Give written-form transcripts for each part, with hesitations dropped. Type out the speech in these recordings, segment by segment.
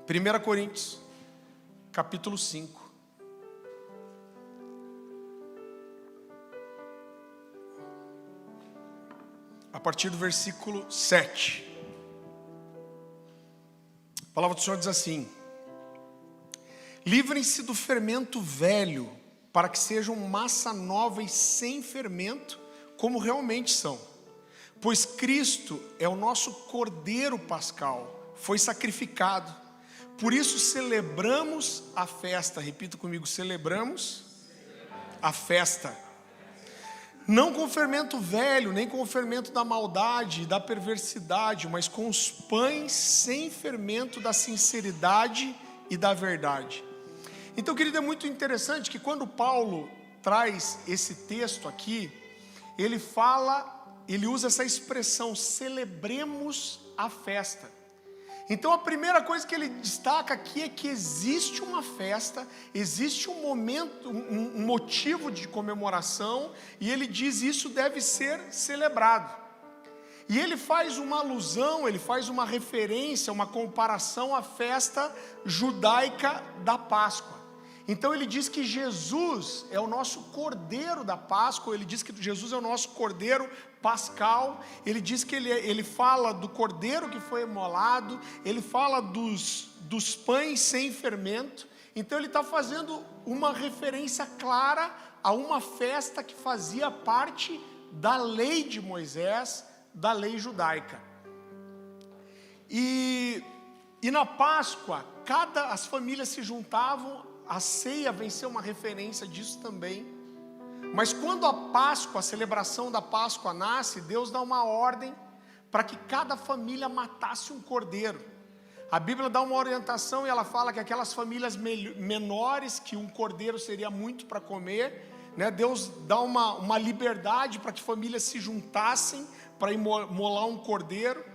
1 Coríntios, capítulo 5. A partir do versículo 7. A palavra do Senhor diz assim: livrem-se do fermento velho, para que sejam massa nova e sem fermento, como realmente são. Pois Cristo é o nosso Cordeiro Pascal, foi sacrificado. Por isso celebramos a festa. Repita comigo: celebramos a festa. Não com o fermento velho, nem com o fermento da maldade e da perversidade, mas com os pães sem fermento da sinceridade e da verdade. Então, querido, é muito interessante que quando Paulo traz esse texto aqui, ele usa essa expressão, celebremos a festa. Então a primeira coisa que ele destaca aqui é que existe uma festa, existe um momento, um motivo de comemoração, e ele diz isso deve ser celebrado. E ele faz uma alusão, ele faz uma referência, uma comparação à festa judaica da Páscoa. Então ele diz que Jesus é o nosso Cordeiro da Páscoa, ele diz que Jesus é o nosso Cordeiro Pascal, ele diz que ele fala do Cordeiro que foi imolado, ele fala dos pães sem fermento. Então ele está fazendo uma referência clara a uma festa que fazia parte da lei de Moisés, da lei judaica. E na Páscoa, as famílias se juntavam. A ceia vem ser uma referência disso também. Mas quando a Páscoa, a celebração da Páscoa nasce, Deus dá uma ordem para que cada família matasse um cordeiro. A Bíblia dá uma orientação e ela fala que aquelas famílias menores, que um cordeiro seria muito para comer, né? Deus dá uma liberdade para que famílias se juntassem para imolar um cordeiro.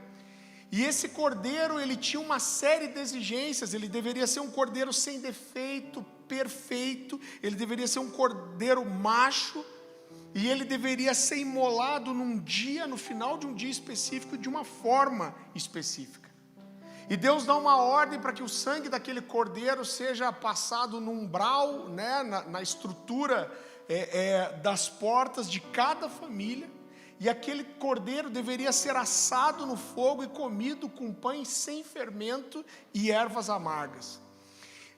E esse cordeiro, ele tinha uma série de exigências. Ele deveria ser um cordeiro sem defeito, perfeito. Ele deveria ser um cordeiro macho. E ele deveria ser imolado num dia, no final de um dia específico, de uma forma específica. E Deus dá uma ordem para que o sangue daquele cordeiro seja passado no umbral, né, na estrutura das portas de cada família. E aquele cordeiro deveria ser assado no fogo e comido com pães sem fermento e ervas amargas.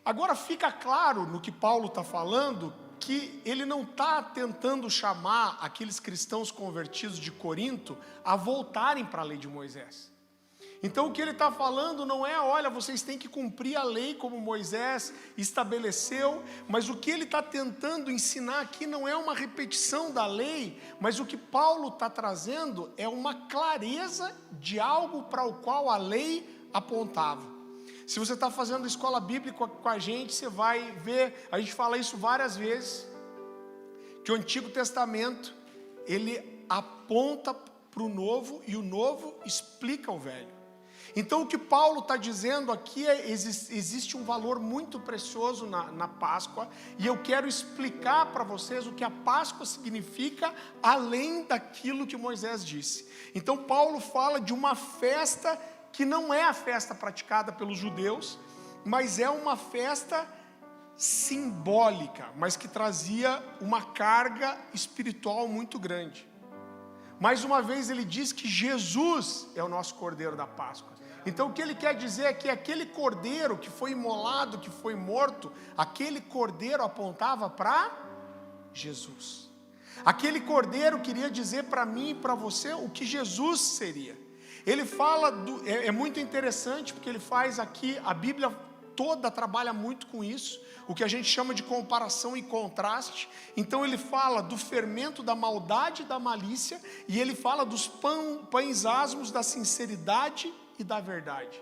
Agora fica claro no que Paulo está falando, que ele não está tentando chamar aqueles cristãos convertidos de Corinto a voltarem para a lei de Moisés. Então o que ele está falando não é, olha, vocês têm que cumprir a lei como Moisés estabeleceu, mas o que ele está tentando ensinar aqui não é uma repetição da lei, mas o que Paulo está trazendo é uma clareza de algo para o qual a lei apontava. Se você está fazendo escola bíblica com a gente, você vai ver, a gente fala isso várias vezes, que o Antigo Testamento, ele aponta para o Novo e o Novo explica o Velho. Então o que Paulo está dizendo aqui existe um valor muito precioso na Páscoa, e eu quero explicar para vocês o que a Páscoa significa, além daquilo que Moisés disse. Então Paulo fala de uma festa que não é a festa praticada pelos judeus, mas é uma festa simbólica, mas que trazia uma carga espiritual muito grande. Mais uma vez ele diz que Jesus é o nosso Cordeiro da Páscoa. Então o que ele quer dizer é que aquele cordeiro que foi imolado, que foi morto, aquele cordeiro apontava para Jesus. Aquele cordeiro queria dizer para mim e para você o que Jesus seria. Ele fala, é muito interessante porque ele faz aqui, a Bíblia toda trabalha muito com isso, o que a gente chama de comparação e contraste. Então ele fala do fermento da maldade e da malícia, e ele fala dos pães asmos da sinceridade e da verdade.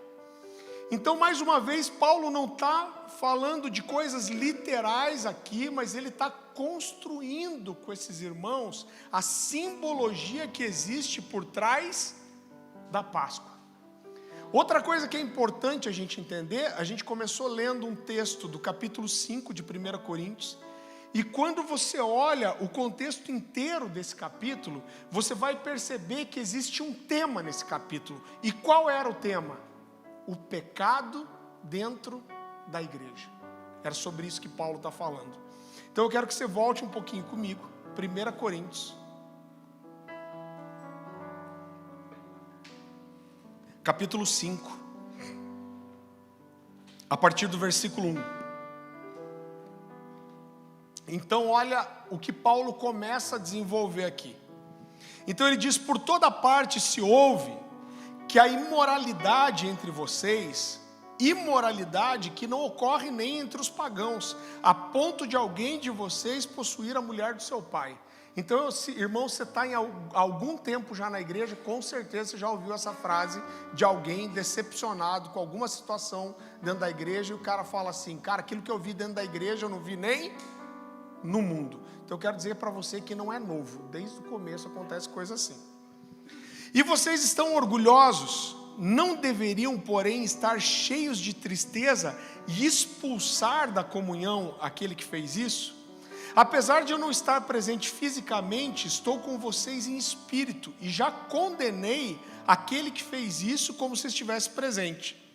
Então, mais uma vez, Paulo não está falando de coisas literais aqui, mas ele está construindo com esses irmãos a simbologia que existe por trás da Páscoa. Outra coisa que é importante a gente entender, a gente começou lendo um texto do capítulo 5 de 1 Coríntios, e quando você olha o contexto inteiro desse capítulo, você vai perceber que existe um tema nesse capítulo. E qual era o tema? O pecado dentro da igreja. Era sobre isso que Paulo está falando. Então eu quero que você volte um pouquinho comigo, 1 Coríntios, capítulo 5, a partir do versículo 1. Então olha o que Paulo começa a desenvolver aqui. Então ele diz: por toda parte se ouve que a imoralidade entre vocês, imoralidade que não ocorre nem entre os pagãos, a ponto de alguém de vocês possuir a mulher do seu pai. Então, irmão, você está em algum tempo já na igreja, com certeza você já ouviu essa frase de alguém decepcionado com alguma situação dentro da igreja, e o cara fala assim: cara, aquilo que eu vi dentro da igreja eu não vi nem no mundo. Então eu quero dizer para você que não é novo, desde o começo acontece coisa assim. E vocês estão orgulhosos, não deveriam, porém, estar cheios de tristeza e expulsar da comunhão aquele que fez isso? Apesar de eu não estar presente fisicamente, estou com vocês em espírito e já condenei aquele que fez isso como se estivesse presente.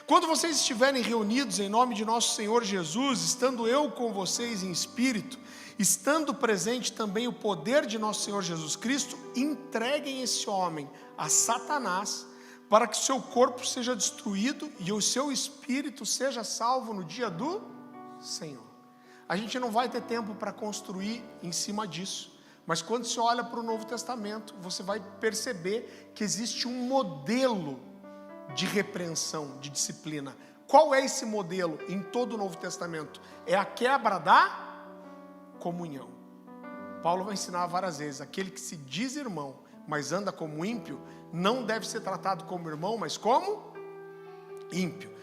Quando vocês estiverem reunidos em nome de nosso Senhor Jesus, estando eu com vocês em espírito, estando presente também o poder de nosso Senhor Jesus Cristo, entreguem esse homem a Satanás, para que o seu corpo seja destruído e o seu espírito seja salvo no dia do Senhor. A gente não vai ter tempo para construir em cima disso, mas quando você olha para o Novo Testamento, você vai perceber que existe um modelo de repreensão, de disciplina. Qual é esse modelo em todo o Novo Testamento? É a quebra da comunhão. Paulo vai ensinar várias vezes: aquele que se diz irmão, mas anda como ímpio, não deve ser tratado como irmão, mas como ímpio.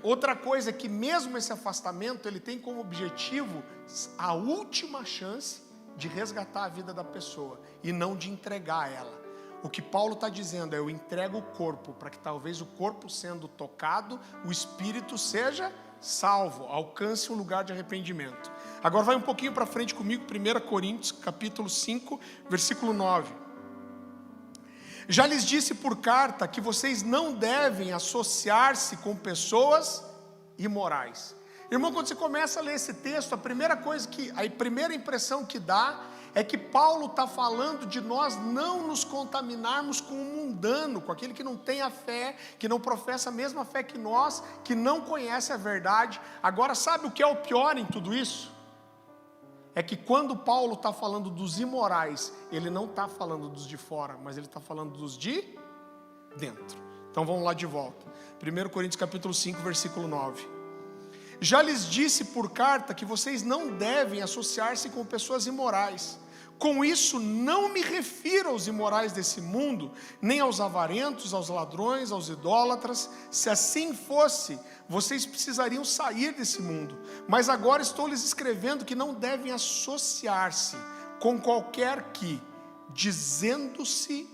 Outra coisa é que mesmo esse afastamento, ele tem como objetivo a última chance de resgatar a vida da pessoa e não de entregar ela. O que Paulo está dizendo é: eu entrego o corpo, para que talvez o corpo sendo tocado, o espírito seja salvo, alcance um lugar de arrependimento. Agora vai um pouquinho para frente comigo, 1 Coríntios, capítulo 5, versículo 9. Já lhes disse por carta que vocês não devem associar-se com pessoas imorais. Irmão, quando você começa a ler esse texto, a primeira impressão que dá é que Paulo está falando de nós não nos contaminarmos com o mundano, com aquele que não tem a fé, que não professa a mesma fé que nós, que não conhece a verdade. Agora, sabe o que é o pior em tudo isso? É que quando Paulo está falando dos imorais, ele não está falando dos de fora, mas ele está falando dos de dentro. Então vamos lá de volta. 1 Coríntios capítulo 5, versículo 9. Já lhes disse por carta que vocês não devem associar-se com pessoas imorais. Com isso não me refiro aos imorais desse mundo, nem aos avarentos, aos ladrões, aos idólatras. Se assim fosse, vocês precisariam sair desse mundo. Mas agora estou lhes escrevendo que não devem associar-se com qualquer que, dizendo-se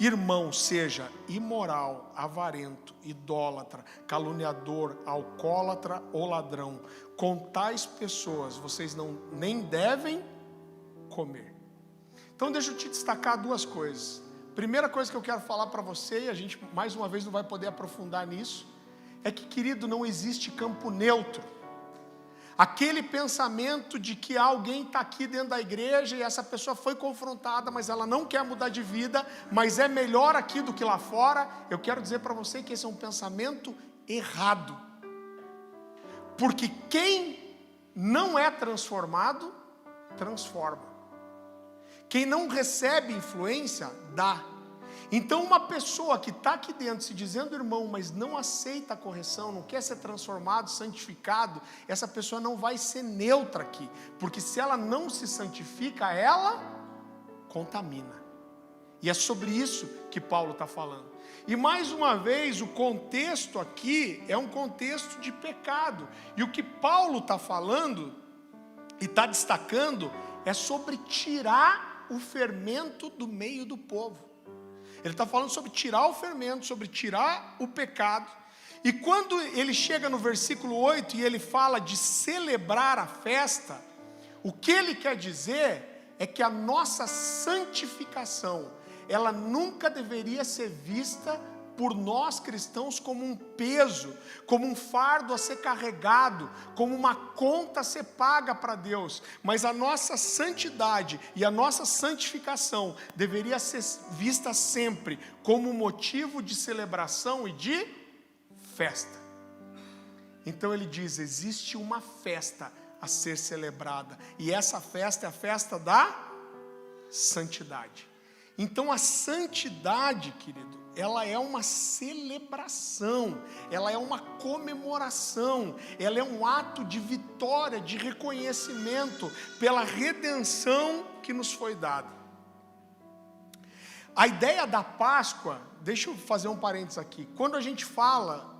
irmão, seja imoral, avarento, idólatra, caluniador, alcoólatra ou ladrão. Com tais pessoas vocês nem devem comer. Então deixa eu te destacar duas coisas. Primeira coisa que eu quero falar para você, e a gente mais uma vez não vai poder aprofundar nisso, é que, querido, não existe campo neutro. Aquele pensamento de que alguém está aqui dentro da igreja e essa pessoa foi confrontada, mas ela não quer mudar de vida, mas é melhor aqui do que lá fora, eu quero dizer para você que esse é um pensamento errado. Porque quem não é transformado, transforma. Quem não recebe influência, dá. Então uma pessoa que está aqui dentro se dizendo irmão, mas não aceita a correção, não quer ser transformado, santificado, essa pessoa não vai ser neutra aqui, porque se ela não se santifica, ela contamina. E é sobre isso que Paulo está falando. E mais uma vez, o contexto aqui é um contexto de pecado, e o que Paulo está falando e está destacando é sobre tirar o fermento do meio do povo. Ele está falando sobre tirar o fermento, sobre tirar o pecado. E quando ele chega no versículo 8 e ele fala de celebrar a festa, o que ele quer dizer é que a nossa santificação, ela nunca deveria ser vista por nós cristãos como um peso, como um fardo a ser carregado, como uma conta a ser paga para Deus. Mas a nossa santidade e a nossa santificação deveria ser vista sempre como motivo de celebração e de festa. Então ele diz, existe uma festa a ser celebrada, e essa festa é a festa da santidade. Então a santidade, querido, ela é uma celebração, ela é uma comemoração, ela é um ato de vitória, de reconhecimento pela redenção que nos foi dada. A ideia da Páscoa, deixa eu fazer um parênteses aqui, quando a gente fala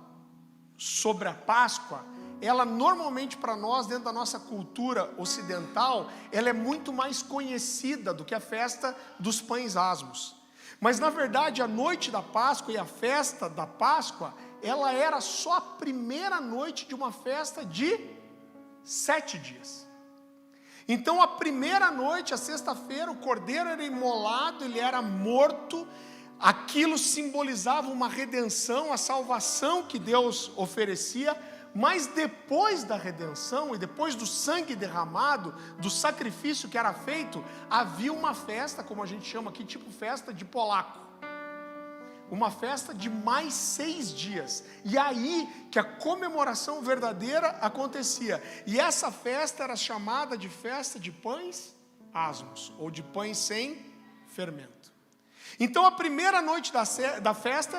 sobre a Páscoa, ela normalmente para nós, dentro da nossa cultura ocidental, ela é muito mais conhecida do que a festa dos pães asmos. Mas na verdade a noite da Páscoa e a festa da Páscoa, ela era só a primeira noite de uma festa de 7 dias. Então a primeira noite, a sexta-feira, o cordeiro era imolado, ele era morto. Aquilo simbolizava uma redenção, a salvação que Deus oferecia. Mas depois da redenção e depois do sangue derramado, do sacrifício que era feito, havia uma festa, como a gente chama aqui, tipo festa de polaco. Uma festa de mais 6 dias. E aí que a comemoração verdadeira acontecia. E essa festa era chamada de festa de pães asmos, ou de pães sem fermento. Então a primeira noite da festa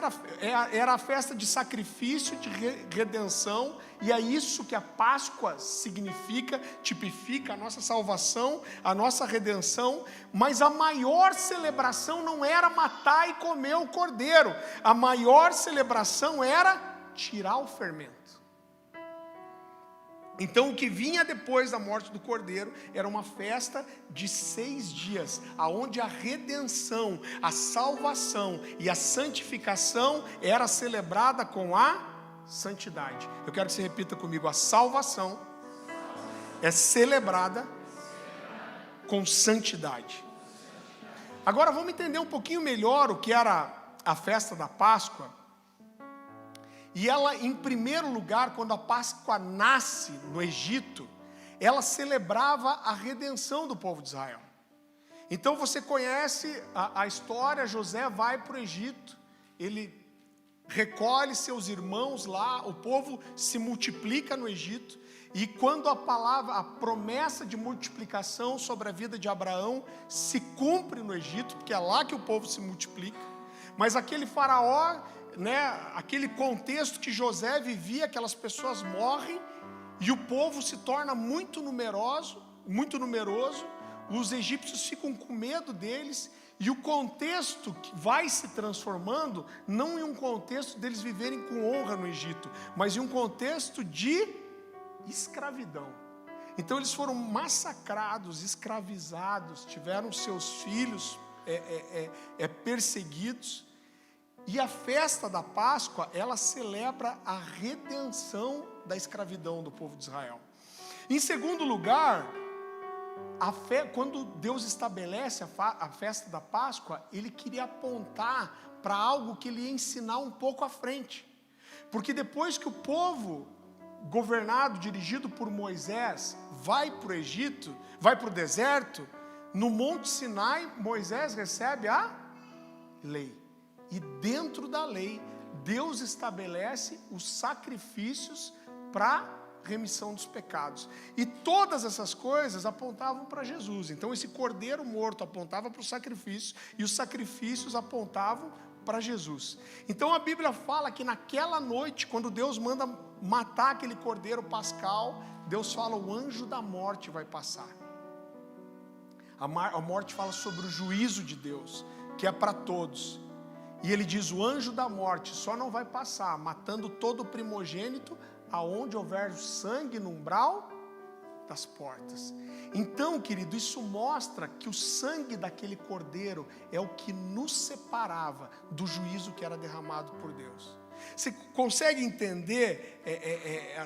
era a festa de sacrifício, de redenção, e é isso que a Páscoa significa, tipifica a nossa salvação, a nossa redenção. Mas a maior celebração não era matar e comer o cordeiro, a maior celebração era tirar o fermento. Então o que vinha depois da morte do cordeiro era uma festa de 6 dias, aonde a redenção, a salvação e a santificação era celebrada com a santidade. Eu quero que você repita comigo, a salvação é celebrada com santidade. Agora vamos entender um pouquinho melhor o que era a festa da Páscoa. E ela, em primeiro lugar, quando a Páscoa nasce no Egito, ela celebrava a redenção do povo de Israel. Então você conhece a história, José vai para o Egito, ele recolhe seus irmãos lá, o povo se multiplica no Egito, e quando a promessa de multiplicação sobre a vida de Abraão se cumpre no Egito, porque é lá que o povo se multiplica, mas aquele faraó, aquele contexto que José vivia, aquelas pessoas morrem e o povo se torna muito numeroso, os egípcios ficam com medo deles, e o contexto que vai se transformando não em um contexto deles viverem com honra no Egito, mas em um contexto de escravidão. Então eles foram massacrados, escravizados, tiveram seus filhos perseguidos. E a festa da Páscoa, ela celebra a redenção da escravidão do povo de Israel. Em segundo lugar, quando Deus estabelece a festa da Páscoa, Ele queria apontar para algo que Ele ia ensinar um pouco à frente. Porque depois que o povo, governado, dirigido por Moisés, vai para o Egito, vai para o deserto, no Monte Sinai, Moisés recebe a lei. E dentro da lei, Deus estabelece os sacrifícios para remissão dos pecados. E todas essas coisas apontavam para Jesus. Então esse cordeiro morto apontava para o sacrifício, e os sacrifícios apontavam para Jesus. Então a Bíblia fala que naquela noite, quando Deus manda matar aquele cordeiro pascal, Deus fala, o anjo da morte vai passar. A morte fala sobre o juízo de Deus, que é para todos. E ele diz, o anjo da morte só não vai passar matando todo o primogênito aonde houver sangue no umbral das portas. Então, querido, isso mostra que o sangue daquele cordeiro é o que nos separava do juízo que era derramado por Deus. Você consegue entender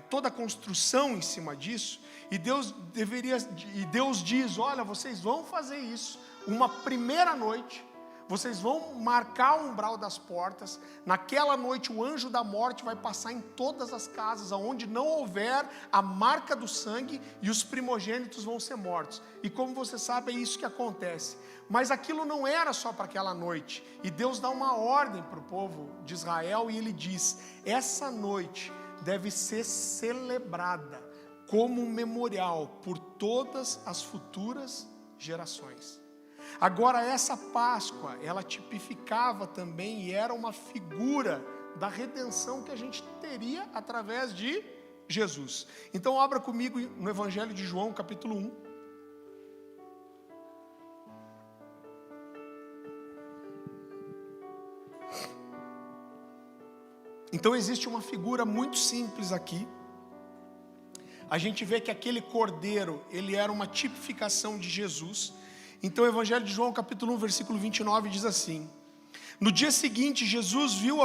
toda a construção em cima disso? E Deus diz, olha, vocês vão fazer isso uma primeira noite, vocês vão marcar o umbral das portas. Naquela noite o anjo da morte vai passar em todas as casas onde não houver a marca do sangue, e os primogênitos vão ser mortos. E como você sabe, é isso que acontece. Mas aquilo não era só para aquela noite, e Deus dá uma ordem para o povo de Israel, e Ele diz: essa noite deve ser celebrada como um memorial por todas as futuras gerações. Agora, essa Páscoa, ela tipificava também e era uma figura da redenção que a gente teria através de Jesus. Então abra comigo no Evangelho de João, capítulo 1. Então existe uma figura muito simples aqui. A gente vê que aquele cordeiro, ele era uma tipificação de Jesus. Então o Evangelho de João, capítulo 1, versículo 29, diz assim: no dia seguinte, Jesus viu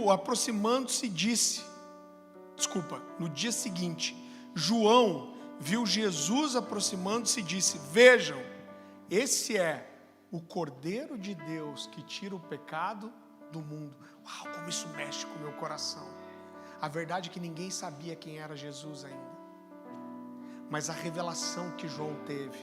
aproximando-se e disse... no dia seguinte, João viu Jesus aproximando-se e disse: vejam, esse é o Cordeiro de Deus que tira o pecado do mundo. Uau, como isso mexe com o meu coração. A verdade é que ninguém sabia quem era Jesus ainda. Mas a revelação que João teve,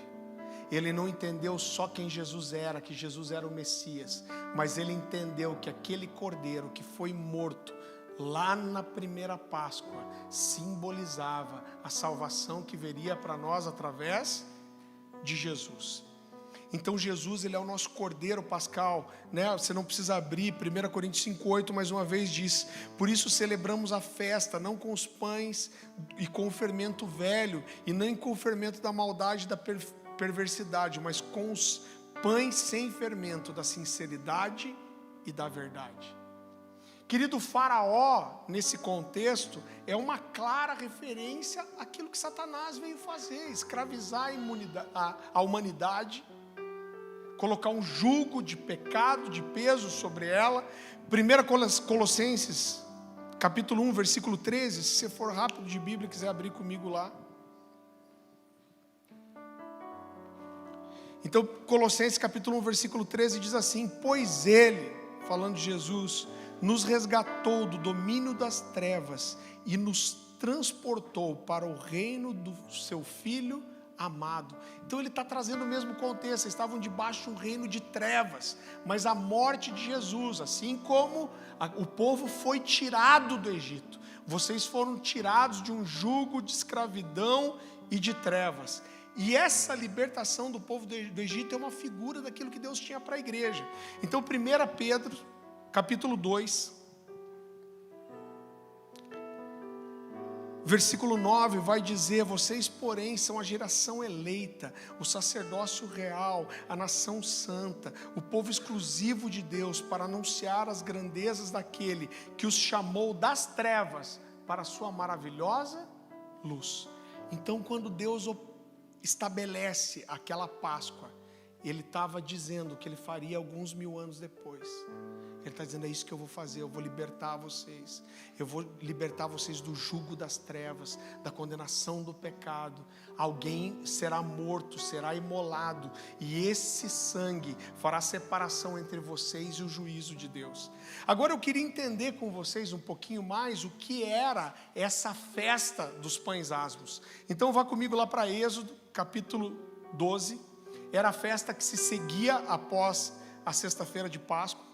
ele não entendeu só quem Jesus era, que Jesus era o Messias, mas ele entendeu que aquele cordeiro que foi morto lá na primeira Páscoa simbolizava a salvação que viria para nós através de Jesus. Então Jesus, ele é o nosso cordeiro pascal, né? Você não precisa abrir, 1 Coríntios 5,8 mais uma vez diz: por isso celebramos a festa, não com os pães e com o fermento velho, e nem com o fermento da maldade e da perversidade, mas com os pães sem fermento da sinceridade e da verdade. Querido, Faraó, nesse contexto, é uma clara referência àquilo que Satanás veio fazer: escravizar a humanidade, colocar um jugo de pecado, de peso sobre ela. 1 Colossenses, capítulo 1, versículo 13, se você for rápido de Bíblia, quiser abrir comigo lá. Então, Colossenses capítulo 1, versículo 13 diz assim: pois ele, falando de Jesus, nos resgatou do domínio das trevas e nos transportou para o reino do seu Filho amado. Então ele está trazendo o mesmo contexto. Eles estavam debaixo de um reino de trevas, mas a morte de Jesus, assim como o povo foi tirado do Egito, vocês foram tirados de um jugo de escravidão e de trevas. E essa libertação do povo do Egito é uma figura daquilo que Deus tinha para a igreja. Então 1 Pedro, capítulo 2, versículo 9 vai dizer: vocês, porém, são a geração eleita, o sacerdócio real, a nação santa, o povo exclusivo de Deus, para anunciar as grandezas daquele que os chamou das trevas para a sua maravilhosa luz. Então, quando Deus estabelece aquela Páscoa, Ele estava dizendo o que Ele faria alguns 1000 anos depois. Ele está dizendo: é isso que eu vou fazer, eu vou libertar vocês. Eu vou libertar vocês do jugo das trevas, da condenação do pecado. Alguém será morto, será imolado, e esse sangue fará separação entre vocês e o juízo de Deus. Agora eu queria entender com vocês um pouquinho mais o que era essa festa dos pães asmos. Então vá comigo lá para Êxodo, capítulo 12. Era a festa que se seguia após a sexta-feira de Páscoa.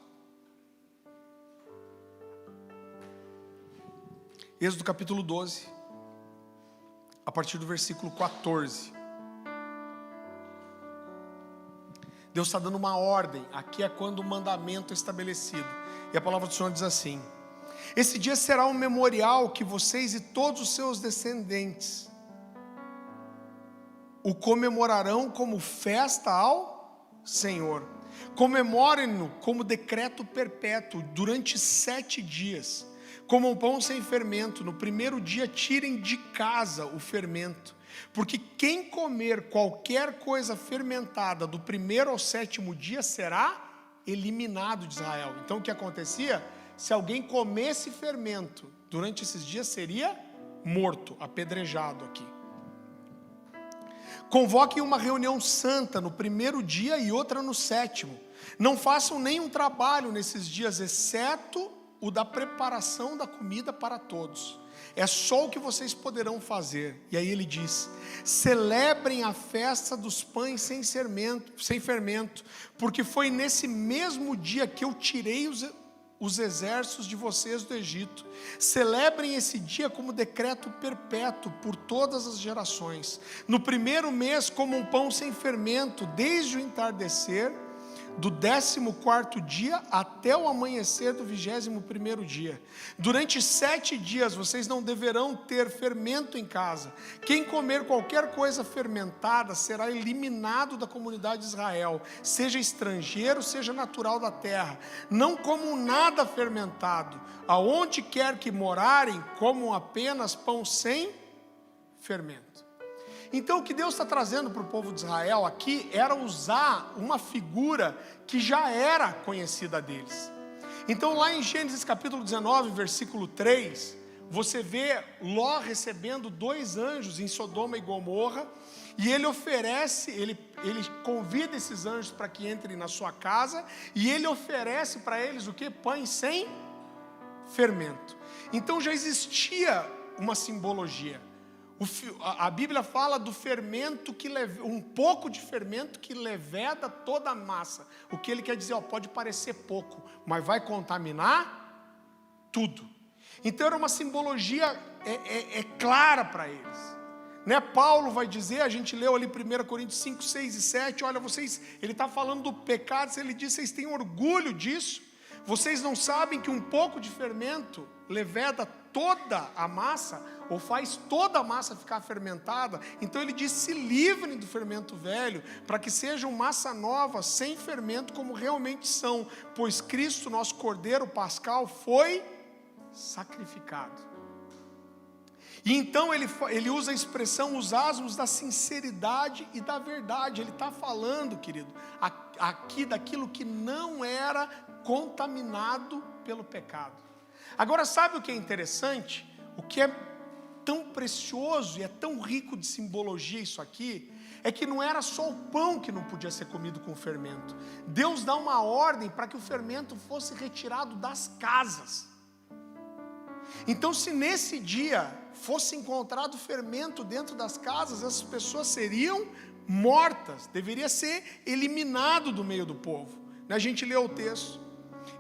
Êxodo capítulo 12, a partir do versículo 14. Deus está dando uma ordem. Aqui é quando o mandamento é estabelecido. E a palavra do Senhor diz assim: esse dia será um memorial que vocês e todos os seus descendentes o comemorarão como festa ao Senhor. Comemorem-no como decreto perpétuo durante 7 dias. Comam pão sem fermento. No primeiro dia tirem de casa o fermento, porque quem comer qualquer coisa fermentada do primeiro ao 7º dia será eliminado de Israel. Então o que acontecia? Se alguém comesse fermento durante esses dias, seria morto, apedrejado aqui. Convoquem uma reunião santa no primeiro dia e outra no sétimo. Não façam nenhum trabalho nesses dias, exceto o da preparação da comida para todos. É só o que vocês poderão fazer. E aí ele diz: celebrem a festa dos pães sem fermento, porque foi nesse mesmo dia que eu tirei os exércitos de vocês do Egito. Celebrem esse dia como decreto perpétuo por todas as gerações. No primeiro mês, comam pão sem fermento, desde o entardecer do 14º dia até o amanhecer do 21º dia. Durante 7 dias vocês não deverão ter fermento em casa. Quem comer qualquer coisa fermentada será eliminado da comunidade de Israel, seja estrangeiro, seja natural da terra. Não comam nada fermentado. Aonde quer que morarem, comam apenas pão sem fermento. Então o que Deus está trazendo para o povo de Israel aqui era usar uma figura que já era conhecida deles. Então lá em Gênesis capítulo 19, versículo 3, você vê Ló recebendo 2 anjos em Sodoma e Gomorra, e ele oferece, ele convida esses anjos para que entrem na sua casa, e ele oferece para eles o que? Pães sem fermento. Então já existia uma simbologia. A Bíblia fala do fermento um pouco de fermento que leveda toda a massa. O que ele quer dizer? Pode parecer pouco, mas vai contaminar tudo. Então era uma simbologia clara para eles. Né? Paulo vai dizer, a gente leu ali 1 Coríntios 5, 6 e 7, olha, ele está falando do pecado, ele diz, vocês têm orgulho disso? Vocês não sabem que um pouco de fermento leveda toda a massa, ou faz toda a massa ficar fermentada? Então ele diz, se livrem do fermento velho, para que sejam massa nova, sem fermento, como realmente são, pois Cristo, nosso Cordeiro Pascal, foi sacrificado. E então ele usa a expressão, os asmos da sinceridade e da verdade. Ele está falando, querido, aqui daquilo que não era contaminado pelo pecado. Agora, sabe o que é interessante? O que é tão precioso e é tão rico de simbologia isso aqui, é que não era só o pão que não podia ser comido com fermento. Deus dá uma ordem para que o fermento fosse retirado das casas. Então, se nesse dia fosse encontrado fermento dentro das casas, essas pessoas seriam mortas, deveria ser eliminado do meio do povo. A gente lê o texto.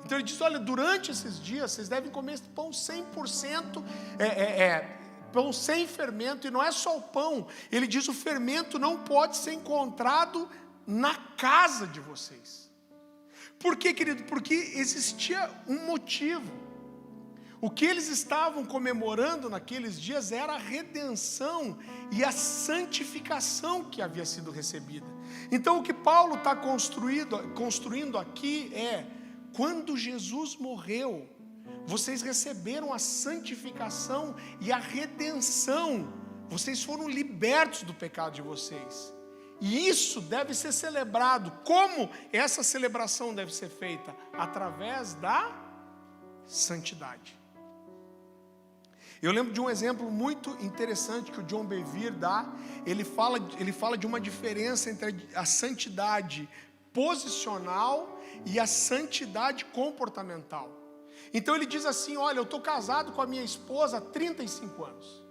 Então ele diz, olha, durante esses dias vocês devem comer esse pão 100%, pão sem fermento, e não é só o pão, ele diz, o fermento não pode ser encontrado na casa de vocês. Por quê, querido? Porque existia um motivo. O que eles estavam comemorando naqueles dias era a redenção e a santificação que havia sido recebida. Então o que Paulo está construindo aqui é, quando Jesus morreu, vocês receberam a santificação e a redenção, vocês foram libertos do pecado de vocês. E isso deve ser celebrado. Como essa celebração deve ser feita? Através da santidade. Eu lembro de um exemplo muito interessante que o John Bevere dá. Ele fala de uma diferença entre a santidade posicional e a santidade comportamental. Então ele diz assim, olha, eu estou casado com a minha esposa há 35 anos.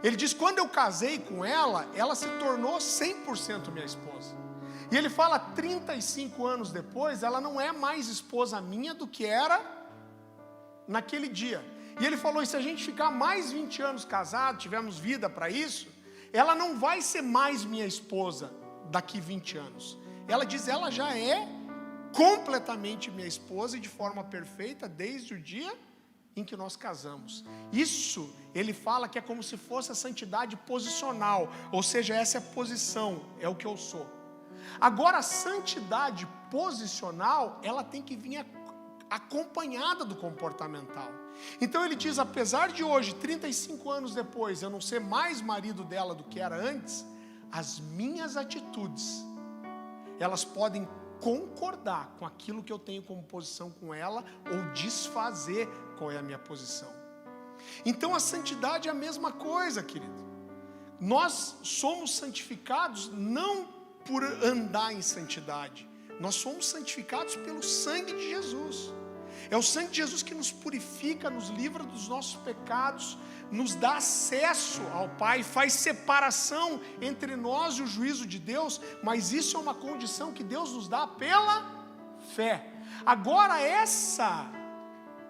Ele diz, quando eu casei com ela, ela se tornou 100% minha esposa. E ele fala, 35 anos depois, ela não é mais esposa minha do que era naquele dia. E ele falou, e se a gente ficar mais 20 anos casado, tivermos vida para isso, ela não vai ser mais minha esposa daqui 20 anos. Ela diz, ela já é completamente minha esposa e de forma perfeita desde o dia em que nós casamos. Isso, ele fala que é como se fosse a santidade posicional, ou seja, essa é a posição, é o que eu sou. Agora, a santidade posicional, ela tem que vir acompanhada do comportamental. Então ele diz, apesar de hoje, 35 anos depois, eu não ser mais marido dela do que era antes, as minhas atitudes, elas podem concordar com aquilo que eu tenho como posição com ela, ou desfazer qual é a minha posição. Então a santidade é a mesma coisa, querido. nós somos santificados não por andar em santidade, nós somos santificados pelo sangue de Jesus. É o sangue de Jesus que nos purifica, nos livra dos nossos pecados, nos dá acesso ao Pai, faz separação entre nós e o juízo de Deus, mas isso é uma condição que Deus nos dá pela fé. Agora, essa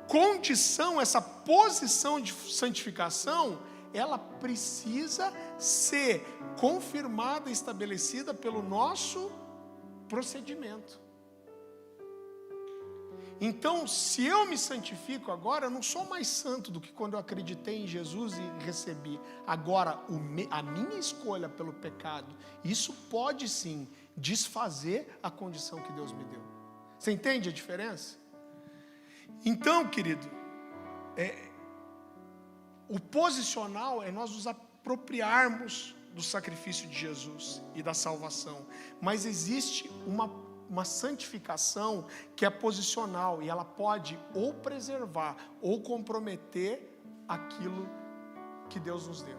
condição, essa posição de santificação, ela precisa ser confirmada e estabelecida pelo nosso procedimento. Então, se eu me santifico agora, eu não sou mais santo do que quando eu acreditei em Jesus e recebi. Agora, a minha escolha pelo pecado, isso pode sim desfazer a condição que Deus me deu. Você entende a diferença? Então, querido, o posicional é nós nos apropriarmos do sacrifício de Jesus e da salvação. Mas existe uma santificação que é posicional, e ela pode ou preservar ou comprometer aquilo que Deus nos deu.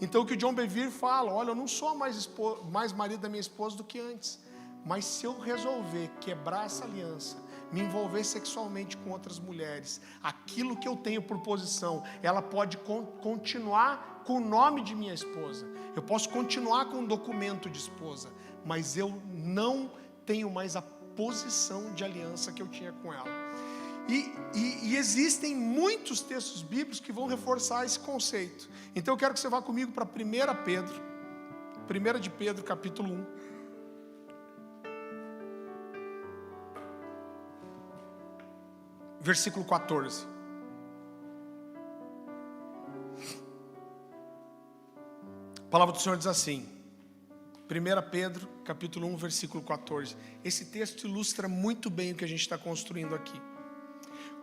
Então o que o John Bevere fala: olha, eu não sou mais marido da minha esposa do que antes, mas se eu resolver quebrar essa aliança, me envolver sexualmente com outras mulheres, aquilo que eu tenho por posição, ela pode continuar com o nome de minha esposa, eu posso continuar com o documento de esposa, mas eu não tenho mais a posição de aliança que eu tinha com ela. E existem muitos textos bíblicos que vão reforçar esse conceito. Então eu quero que você vá comigo para 1 Pedro capítulo 1. Versículo 14. A palavra do Senhor diz assim, 1 Pedro, capítulo 1, versículo 14. Esse texto ilustra muito bem o que a gente está construindo aqui.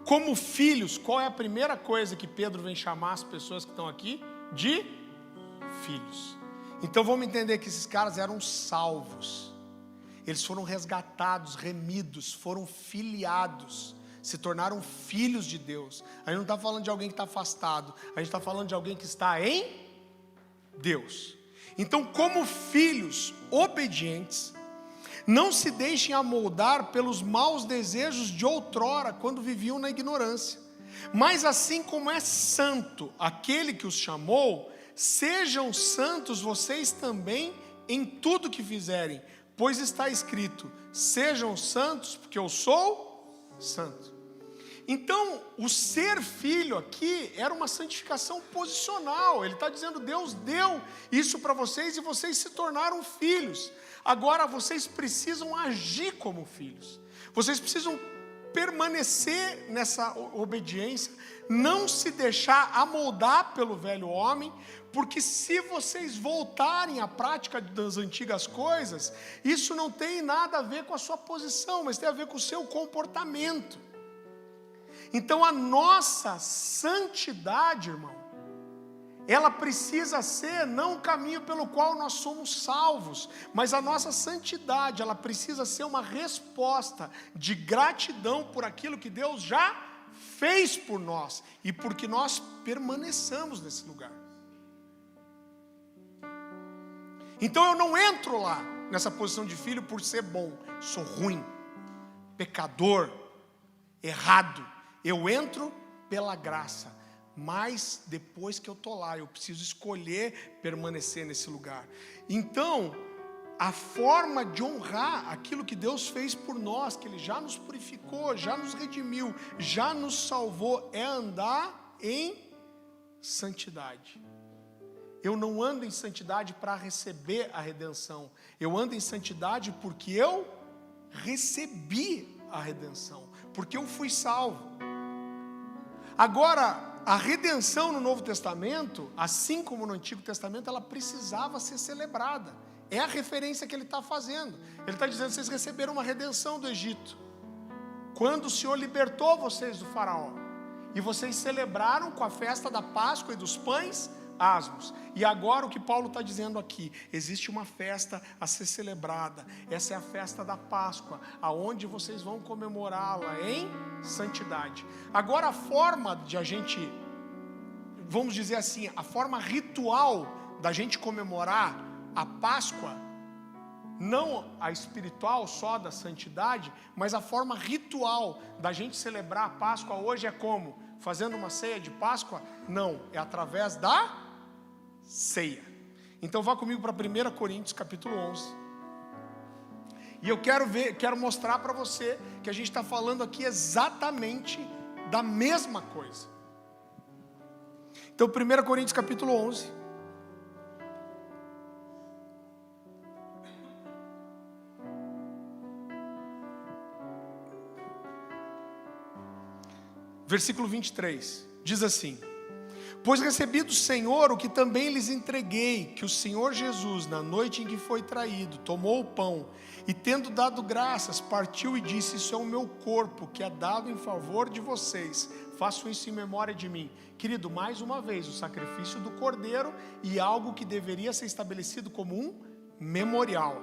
Como filhos, qual é a primeira coisa que Pedro vem chamar as pessoas que estão aqui? De filhos. Então vamos entender que esses caras eram salvos. Eles foram resgatados, remidos, foram filiados, se tornaram filhos de Deus. A gente não está falando de alguém que está afastado, a gente está falando de alguém que está em Deus. Então, como filhos obedientes, não se deixem amoldar pelos maus desejos de outrora, quando viviam na ignorância. Mas assim como é santo aquele que os chamou, sejam santos vocês também em tudo que fizerem, pois está escrito: sejam santos, porque eu sou santo. Então, o ser filho aqui era uma santificação posicional. Ele está dizendo: Deus deu isso para vocês e vocês se tornaram filhos. Agora vocês precisam agir como filhos. Vocês precisam permanecer nessa obediência, não se deixar amoldar pelo velho homem, porque se vocês voltarem à prática das antigas coisas, isso não tem nada a ver com a sua posição, mas tem a ver com o seu comportamento. Então a nossa santidade, irmão, ela precisa ser não o caminho pelo qual nós somos salvos, mas a nossa santidade, ela precisa ser uma resposta de gratidão por aquilo que Deus já fez por nós e porque nós permaneçamos nesse lugar. Então eu não entro lá nessa posição de filho por ser bom, sou ruim, pecador, errado. Eu entro pela graça, mas depois que eu estou lá, eu preciso escolher permanecer nesse lugar. Então, a forma de honrar aquilo que Deus fez por nós, que Ele já nos purificou, já nos redimiu, já nos salvou, é andar em santidade. Eu não ando em santidade para receber a redenção, eu ando em santidade porque eu recebi a redenção, porque eu fui salvo. Agora, a redenção no Novo Testamento, assim como no Antigo Testamento, ela precisava ser celebrada. É a referência que ele está fazendo. Ele está dizendo: vocês receberam uma redenção do Egito, quando o Senhor libertou vocês do faraó, e vocês celebraram com a festa da Páscoa e dos pães asmos. E agora o que Paulo está dizendo aqui: existe uma festa a ser celebrada. Essa é a festa da Páscoa, aonde vocês vão comemorá-la em santidade. Agora a forma de a gente, vamos dizer assim, a forma ritual da gente comemorar a Páscoa, não a espiritual só da santidade, mas a forma ritual da gente celebrar a Páscoa hoje é como? Fazendo uma ceia de Páscoa? Não, é através da ceia. Então vá comigo para 1 Coríntios capítulo 11. E eu quero mostrar para você que a gente está falando aqui exatamente da mesma coisa. Então 1 Coríntios capítulo 11. Versículo 23, diz assim: pois recebi do Senhor o que também lhes entreguei, que o Senhor Jesus, na noite em que foi traído, tomou o pão, e tendo dado graças, partiu e disse: isso é o meu corpo, que é dado em favor de vocês, façam isso em memória de mim. Querido, mais uma vez, o sacrifício do cordeiro, e algo que deveria ser estabelecido como um memorial.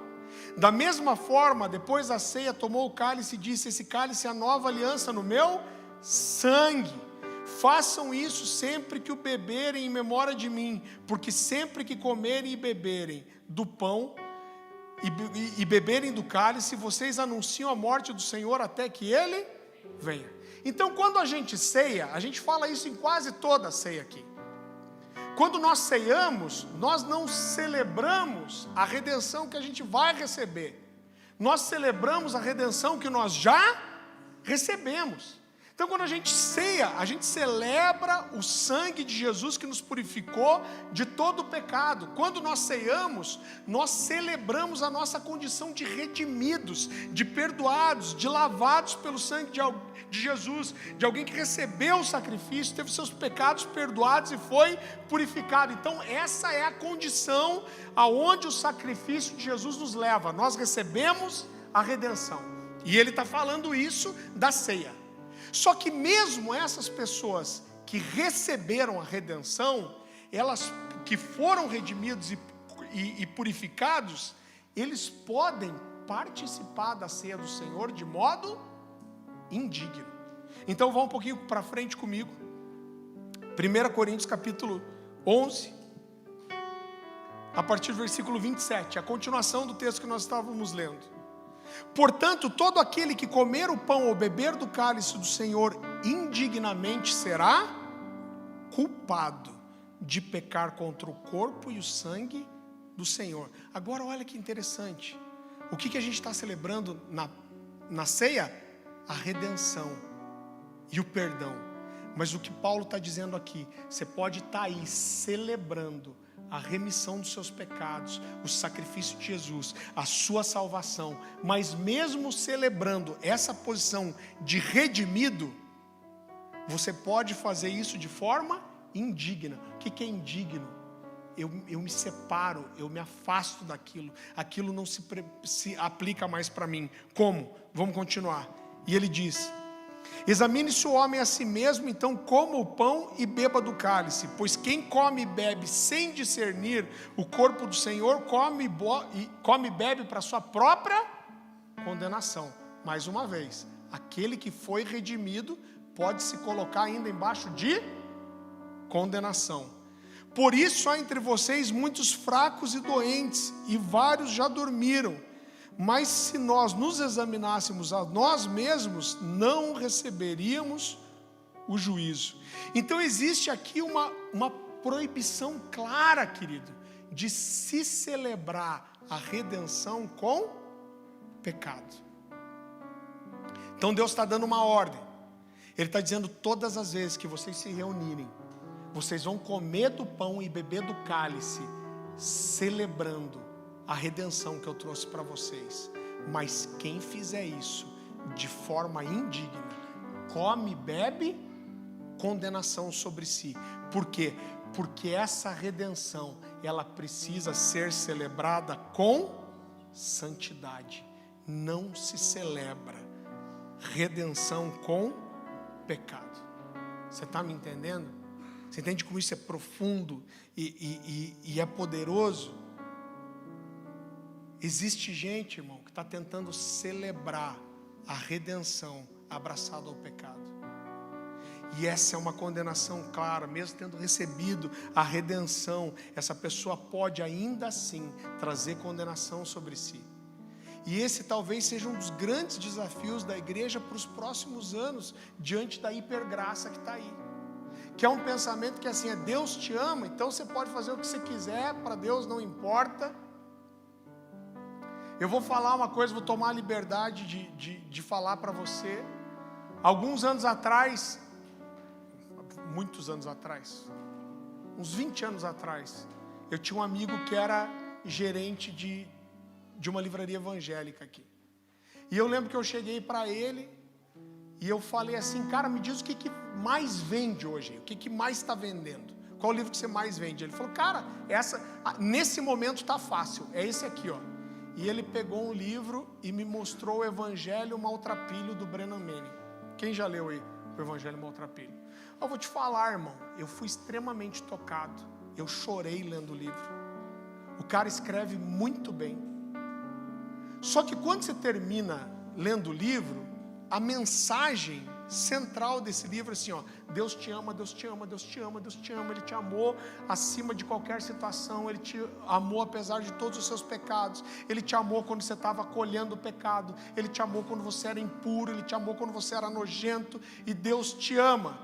Da mesma forma, depois da ceia, tomou o cálice e disse: esse cálice é a nova aliança no meu sangue. Façam isso sempre que o beberem em memória de mim, porque sempre que comerem e beberem do pão e beberem do cálice, vocês anunciam a morte do Senhor até que Ele venha. Então, quando a gente ceia, a gente fala isso em quase toda a ceia aqui. Quando nós ceiamos, nós não celebramos a redenção que a gente vai receber. Nós celebramos a redenção que nós já recebemos. Então, quando a gente ceia, a gente celebra o sangue de Jesus que nos purificou de todo o pecado. Quando nós ceamos, nós celebramos a nossa condição de redimidos, de perdoados, de lavados pelo sangue de Jesus, de alguém que recebeu o sacrifício, teve seus pecados perdoados e foi purificado. Então, essa é a condição aonde o sacrifício de Jesus nos leva. Nós recebemos a redenção. E ele está falando isso da ceia. Só que mesmo essas pessoas que receberam a redenção, elas que foram redimidos e purificados, eles podem participar da ceia do Senhor de modo indigno. Então vá um pouquinho para frente comigo. 1 Coríntios capítulo 11, a partir do versículo 27, a continuação do texto que nós estávamos lendo. Portanto, todo aquele que comer o pão ou beber do cálice do Senhor indignamente será culpado de pecar contra o corpo e o sangue do Senhor. Agora olha que interessante. O que a gente está celebrando na ceia? A redenção e o perdão. Mas o que Paulo está dizendo aqui, você pode estar aí celebrando a remissão dos seus pecados, o sacrifício de Jesus, a sua salvação, mas mesmo celebrando essa posição de redimido, você pode fazer isso de forma indigna. O que é indigno? Eu me separo, eu me afasto daquilo, aquilo não se aplica mais para mim. Como? Vamos continuar. E ele diz: examine-se o homem a si mesmo, então coma o pão e beba do cálice, pois quem come e bebe sem discernir o corpo do Senhor, come e bebe para sua própria condenação. Mais uma vez, aquele que foi redimido pode se colocar ainda embaixo de condenação. Por isso há entre vocês muitos fracos e doentes, e vários já dormiram. Mas se nós nos examinássemos a nós mesmos, não receberíamos o juízo. Então existe aqui uma proibição clara, querido, de se celebrar a redenção com pecado. Então Deus está dando uma ordem. Ele está dizendo: todas as vezes que vocês se reunirem, vocês vão comer do pão e beber do cálice, celebrando a redenção que eu trouxe para vocês. Mas quem fizer isso de forma indigna, come e bebe, condenação sobre si. Por quê? Porque essa redenção, ela precisa ser celebrada com santidade. Não se celebra redenção com pecado. Você está me entendendo? Você entende como isso é profundo e é poderoso? Existe gente, irmão, que está tentando celebrar a redenção abraçada ao pecado. E essa é uma condenação clara, mesmo tendo recebido a redenção, essa pessoa pode ainda assim trazer condenação sobre si. E esse talvez seja um dos grandes desafios da igreja para os próximos anos, diante da hipergraça que está aí. Que é um pensamento que assim, Deus te ama, então você pode fazer o que você quiser, para Deus não importa. Eu vou falar uma coisa, vou tomar a liberdade de falar para você. Alguns anos atrás, muitos anos atrás, uns 20 anos atrás, eu tinha um amigo que era gerente de uma livraria evangélica aqui. E eu lembro que eu cheguei para ele e eu falei assim, cara, me diz o que mais vende hoje, o que mais está vendendo, qual o livro que você mais vende? Ele falou, cara, nesse momento está fácil, é esse aqui, ó. E ele pegou um livro e me mostrou o Evangelho Maltrapilho do Brennan Manning. Quem já leu aí o Evangelho Maltrapilho? Eu vou te falar, irmão, eu fui extremamente tocado, eu chorei lendo o livro. O cara escreve muito bem. Só que quando você termina lendo o livro, a mensagem central desse livro é assim, ó, Deus te ama, Deus te ama, Deus te ama, Deus te ama, Ele te amou acima de qualquer situação, Ele te amou apesar de todos os seus pecados, Ele te amou quando você estava colhendo o pecado, Ele te amou quando você era impuro, Ele te amou quando você era nojento, e Deus te ama.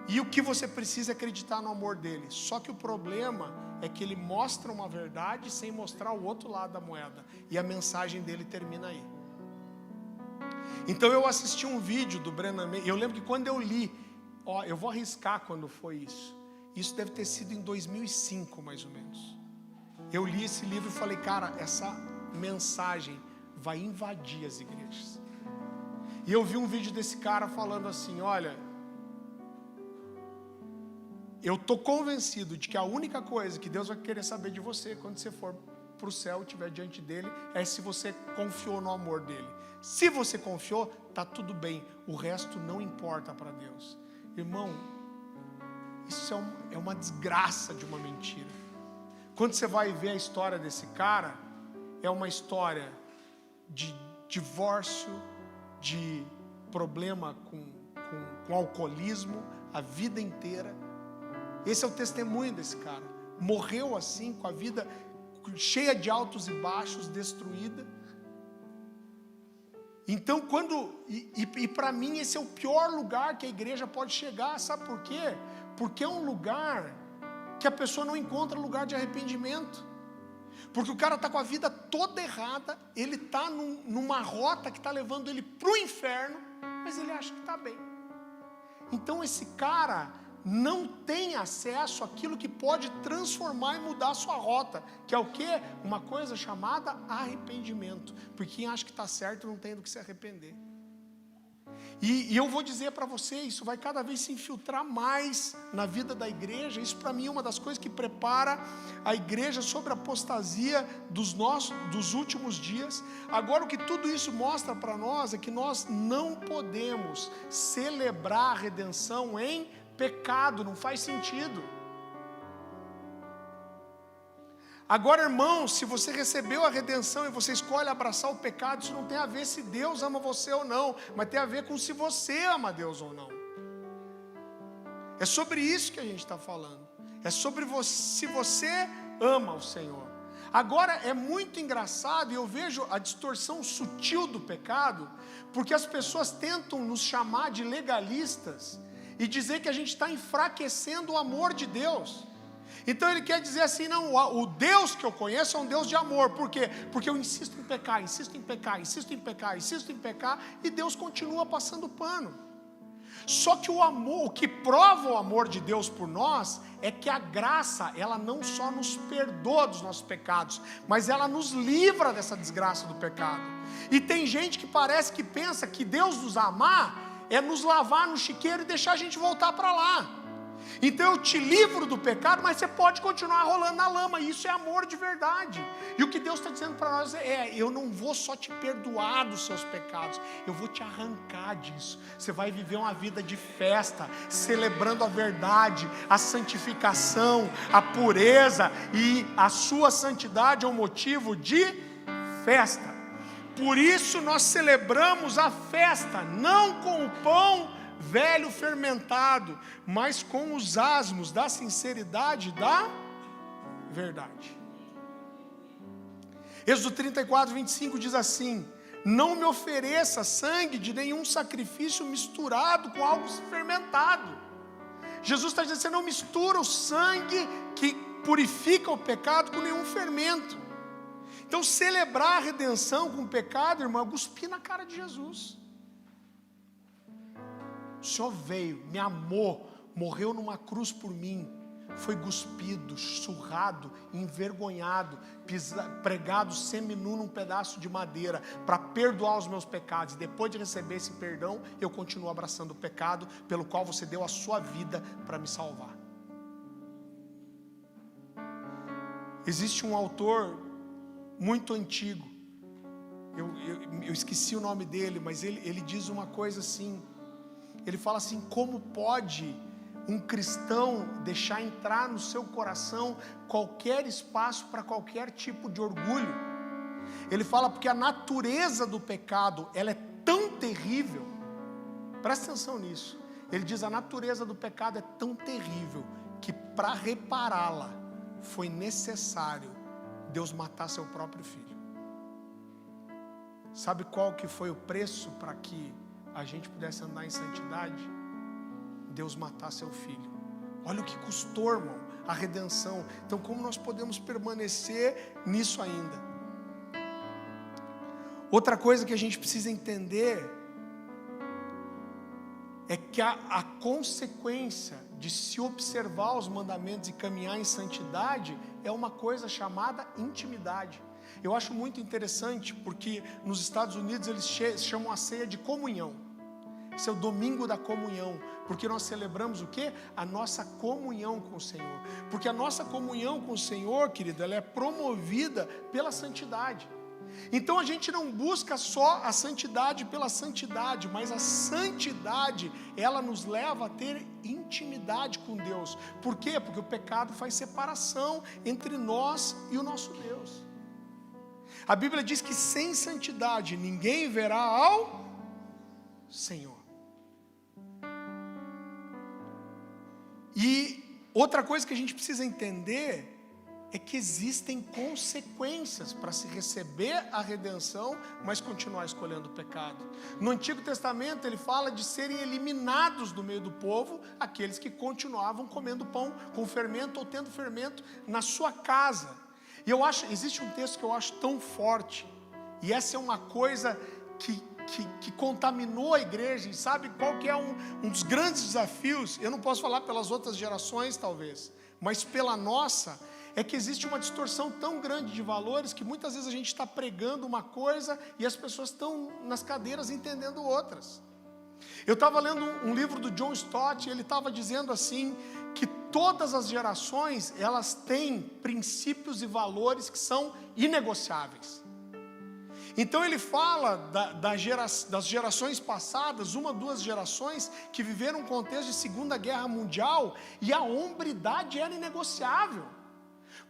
E o que você precisa é acreditar no amor dele. Só que o problema é que ele mostra uma verdade sem mostrar o outro lado da moeda, e a mensagem dele termina aí. Então eu assisti um vídeo do Brennan Manning. Eu lembro que quando eu li, ó, eu vou arriscar quando foi isso. Isso deve ter sido em 2005 mais ou menos. Eu li esse livro e falei, cara, essa mensagem vai invadir as igrejas. E eu vi um vídeo desse cara falando assim, olha, eu estou convencido de que a única coisa que Deus vai querer saber de você quando você for para o céu e estiver diante dele é se você confiou no amor dele. Se você confiou, está tudo bem, o resto não importa para Deus. Irmão, isso é uma desgraça de uma mentira. Quando você vai ver a história desse cara, é uma história de divórcio, de problema com alcoolismo, a vida inteira. Esse é o testemunho desse cara. Morreu assim, com a vida cheia de altos e baixos, destruída. Então, para mim, esse é o pior lugar que a igreja pode chegar. Sabe por quê? Porque é um lugar que a pessoa não encontra lugar de arrependimento. Porque o cara está com a vida toda errada, ele está numa rota que está levando ele para o inferno, mas ele acha que está bem. Então esse cara não tem acesso àquilo que pode transformar e mudar a sua rota, que é o quê? Uma coisa chamada arrependimento, porque quem acha que está certo não tem do que se arrepender. E eu vou dizer para você, isso vai cada vez se infiltrar mais na vida da igreja. Isso para mim é uma das coisas que prepara a igreja sobre a apostasia dos últimos dias. Agora, o que tudo isso mostra para nós é que nós não podemos celebrar a redenção em pecado, não faz sentido. Agora, irmão, se você recebeu a redenção e você escolhe abraçar o pecado, isso não tem a ver se Deus ama você ou não, mas tem a ver com se você ama Deus ou não. É sobre isso que a gente está falando. É sobre se você ama o Senhor. Agora, é muito engraçado, e eu vejo a distorção sutil do pecado, porque as pessoas tentam nos chamar de legalistas e dizer que a gente está enfraquecendo o amor de Deus. Então ele quer dizer assim, não, o Deus que eu conheço é um Deus de amor. Por quê? Porque eu insisto em pecar, insisto em pecar, insisto em pecar, insisto em pecar, e Deus continua passando pano. Só que o amor, o que prova o amor de Deus por nós, é que a graça, ela não só nos perdoa dos nossos pecados, mas ela nos livra dessa desgraça do pecado. E tem gente que parece que pensa que Deus nos amar é nos lavar no chiqueiro e deixar a gente voltar para lá. Então eu te livro do pecado, mas você pode continuar rolando na lama. E isso é amor de verdade. E o que Deus está dizendo para nós é: eu não vou só te perdoar dos seus pecados, eu vou te arrancar disso. Você vai viver uma vida de festa, celebrando a verdade, a santificação, a pureza. E a sua santidade é um motivo de festa. Por isso nós celebramos a festa, não com o pão velho fermentado, mas com os asmos da sinceridade da verdade. Êxodo 34, 25 diz assim: não me ofereça sangue de nenhum sacrifício misturado com algo fermentado. Jesus está dizendo: você não mistura o sangue que purifica o pecado com nenhum fermento. Então, celebrar a redenção com o pecado, irmão, é cuspir na cara de Jesus. O Senhor veio, me amou, morreu numa cruz por mim, foi cuspido, surrado, envergonhado, pregado seminu num pedaço de madeira para perdoar os meus pecados. E depois de receber esse perdão, eu continuo abraçando o pecado pelo qual você deu a sua vida para me salvar. Existe um autor muito antigo, eu esqueci o nome dele, mas ele diz uma coisa assim, ele fala assim: como pode um cristão deixar entrar no seu coração qualquer espaço para qualquer tipo de orgulho? Ele fala porque a natureza do pecado, ela é tão terrível, presta atenção nisso, ele diz: a natureza do pecado é tão terrível, que para repará-la, foi necessário Deus matar seu próprio filho. Sabe qual que foi o preço para que a gente pudesse andar em santidade? Deus matar seu filho. Olha o que custou, irmão, a redenção. Então, como nós podemos permanecer nisso ainda? Outra coisa que a gente precisa entender é que a consequência de se observar os mandamentos e caminhar em santidade é uma coisa chamada intimidade. Eu acho muito interessante porque nos Estados Unidos eles chamam a ceia de comunhão. Esse é o domingo da comunhão, porque nós celebramos o quê? A nossa comunhão com o Senhor. Porque a nossa comunhão com o Senhor, querido, ela é promovida pela santidade. Então a gente não busca só a santidade pela santidade, mas a santidade, ela nos leva a ter intimidade com Deus. Por quê? Porque o pecado faz separação entre nós e o nosso Deus. A Bíblia diz que sem santidade ninguém verá ao Senhor. E outra coisa que a gente precisa entender é que existem consequências para se receber a redenção, mas continuar escolhendo o pecado. No Antigo Testamento ele fala de serem eliminados do meio do povo aqueles que continuavam comendo pão com fermento ou tendo fermento na sua casa. E eu acho, existe um texto que eu acho tão forte, e essa é uma coisa que contaminou a igreja. E sabe qual que é um dos grandes desafios? Eu não posso falar pelas outras gerações talvez, mas pela nossa, é que existe uma distorção tão grande de valores que muitas vezes a gente está pregando uma coisa e as pessoas estão nas cadeiras entendendo outras. Eu estava lendo um livro do John Stott e ele estava dizendo assim, que todas as gerações, elas têm princípios e valores que são inegociáveis. Então ele fala das gerações passadas, duas gerações que viveram um contexto de Segunda Guerra Mundial, e a hombridade era inegociável.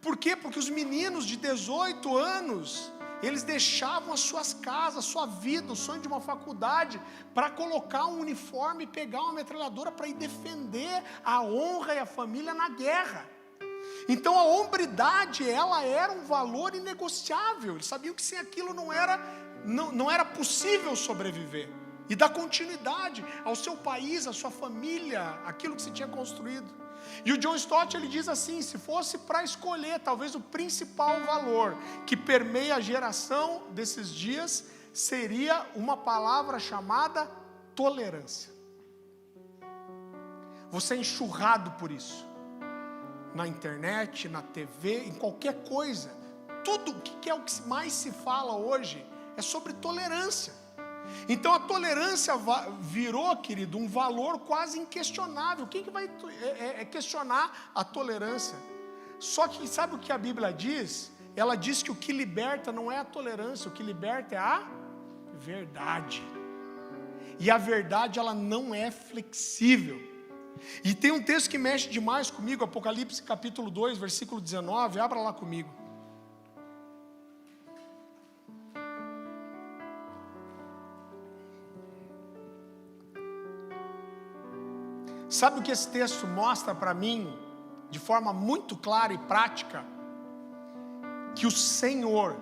Por quê? Porque os meninos de 18 anos, eles deixavam as suas casas, a sua vida, o sonho de uma faculdade, para colocar um uniforme e pegar uma metralhadora para ir defender a honra e a família na guerra. Então a hombridade, ela era um valor inegociável. Eles sabiam que sem aquilo não era possível sobreviver e dar continuidade ao seu país, à sua família, aquilo que se tinha construído. E o John Stott, ele diz assim: se fosse para escolher talvez o principal valor que permeia a geração desses dias, seria uma palavra chamada tolerância. Você é enxurrado por isso, na internet, na TV, em qualquer coisa. Tudo o que é o que mais se fala hoje é sobre tolerância. Então a tolerância virou, querido, um valor quase inquestionável. Quem que vai questionar a tolerância? Só que sabe o que a Bíblia diz? Ela diz que o que liberta não é a tolerância, o que liberta é a verdade. E a verdade, ela não é flexível. E tem um texto que mexe demais comigo, Apocalipse capítulo 2, versículo 19, abra lá comigo. Sabe o que esse texto mostra para mim, de forma muito clara e prática? Que o Senhor,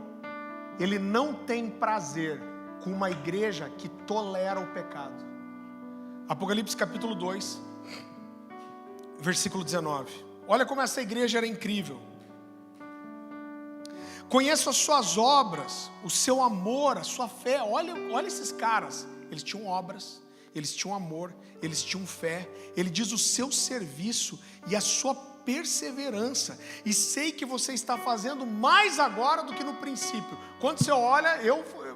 Ele não tem prazer com uma igreja que tolera o pecado. Apocalipse capítulo 2, versículo 19. Olha como essa igreja era incrível. Conheço as suas obras, o seu amor, a sua fé. Olha esses caras. Eles tinham obras, eles tinham amor, eles tinham fé. Ele diz o seu serviço e a sua perseverança. E sei que você está fazendo mais agora do que no princípio. Quando você olha,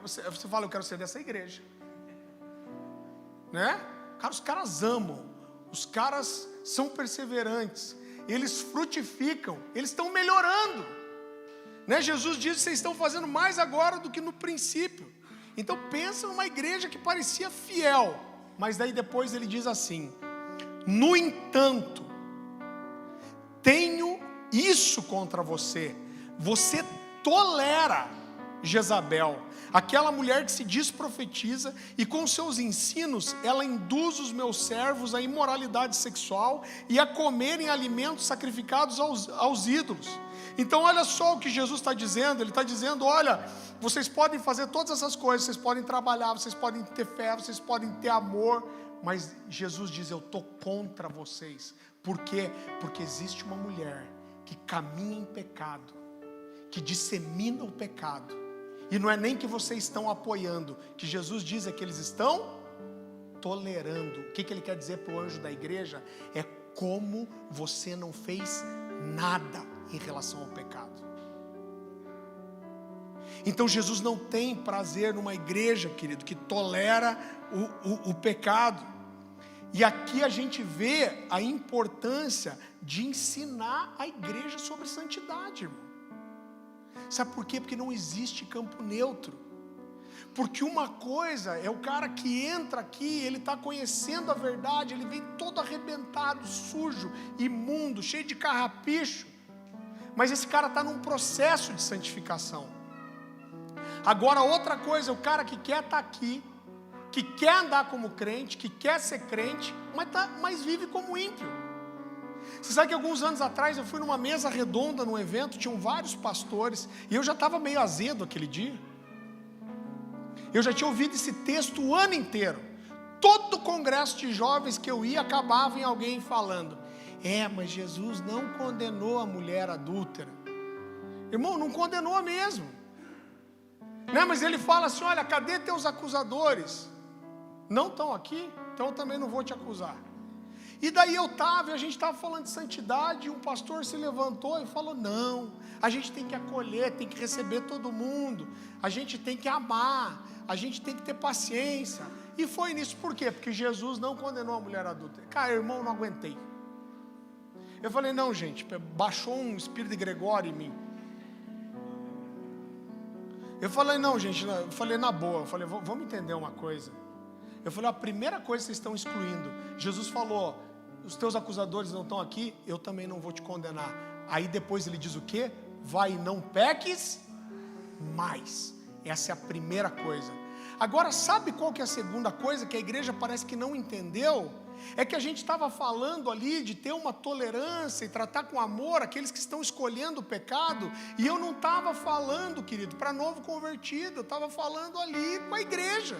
você fala, eu quero ser dessa igreja. Né? Cara, os caras amam, os caras são perseverantes, eles frutificam, eles estão melhorando. Né? Jesus diz que vocês estão fazendo mais agora do que no princípio. Então pensa numa igreja que parecia fiel, mas daí depois ele diz assim: no entanto, tenho isso contra você, você tolera Jezabel, aquela mulher que se diz profetiza, e com seus ensinos ela induz os meus servos à imoralidade sexual e a comerem alimentos sacrificados aos ídolos. Então olha só o que Jesus está dizendo. Ele está dizendo, olha, vocês podem fazer todas essas coisas, vocês podem trabalhar, vocês podem ter fé, vocês podem ter amor, mas Jesus diz, eu estou contra vocês. Por quê? Porque existe uma mulher que caminha em pecado, que dissemina o pecado, e não é nem que vocês estão apoiando, que Jesus diz é que eles estão tolerando. O que ele quer dizer para o anjo da igreja? É como você não fez nada em relação ao pecado. Então Jesus não tem prazer numa igreja, querido, que tolera o pecado. E aqui a gente vê a importância de ensinar a igreja sobre santidade, irmão. Sabe por quê? Porque não existe campo neutro. Porque uma coisa é o cara que entra aqui, ele está conhecendo a verdade, ele vem todo arrebentado, sujo, imundo, cheio de carrapicho, mas esse cara está num processo de santificação. Agora outra coisa é o cara que quer estar aqui, que quer andar como crente, que quer ser crente, mas vive como ímpio. Você sabe que alguns anos atrás eu fui numa mesa redonda num evento, tinham vários pastores, e eu já estava meio azedo aquele dia. Eu já tinha ouvido esse texto o ano inteiro. Todo congresso de jovens que eu ia, acabava em alguém falando, mas Jesus não condenou a mulher adúltera. Irmão, não condenou mesmo. Né? Mas ele fala assim, olha, cadê teus acusadores? Não estão aqui, então eu também não vou te acusar. E daí eu estava, e a gente estava falando de santidade, e um pastor se levantou e falou, não, a gente tem que acolher, tem que receber todo mundo, a gente tem que amar, a gente tem que ter paciência. E foi nisso, por quê? Porque Jesus não condenou a mulher adulta. Cara, irmão, não aguentei. Eu falei, não, gente, baixou um espírito de Gregório em mim. Eu falei, não, gente, eu falei na boa, eu falei, vamos entender uma coisa. Eu falei, a primeira coisa que vocês estão excluindo, Jesus falou, os teus acusadores não estão aqui, eu também não vou te condenar. Aí depois ele diz o quê? Vai e não peques mais. Essa é a primeira coisa. Agora, sabe qual que é a segunda coisa que a igreja parece que não entendeu? É que a gente estava falando ali de ter uma tolerância e tratar com amor aqueles que estão escolhendo o pecado, e eu não estava falando, querido, para novo convertido, eu estava falando ali com a igreja.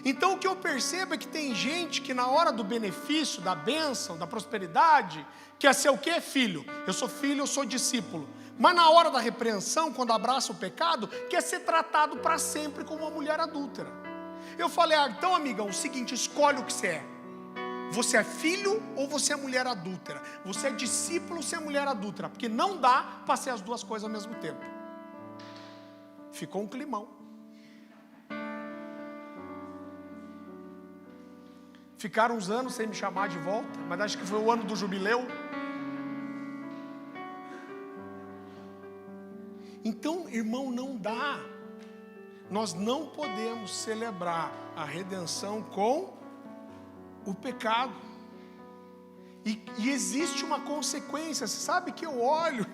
Então o que eu percebo é que tem gente que na hora do benefício, da bênção, da prosperidade, quer ser o quê? Filho. Eu sou filho, eu sou discípulo. Mas na hora da repreensão, quando abraça o pecado, quer ser tratado para sempre como uma mulher adúltera. Eu falei, então amigão, o seguinte, escolhe o que você é. Você é filho ou você é mulher adúltera? Você é discípulo ou você é mulher adúltera? Porque não dá para ser as duas coisas ao mesmo tempo. Ficou um climão. Ficaram uns anos sem me chamar de volta, mas acho que foi o ano do jubileu. Então, irmão, não dá. Nós não podemos celebrar a redenção com o pecado. E existe uma consequência. Você sabe que eu olho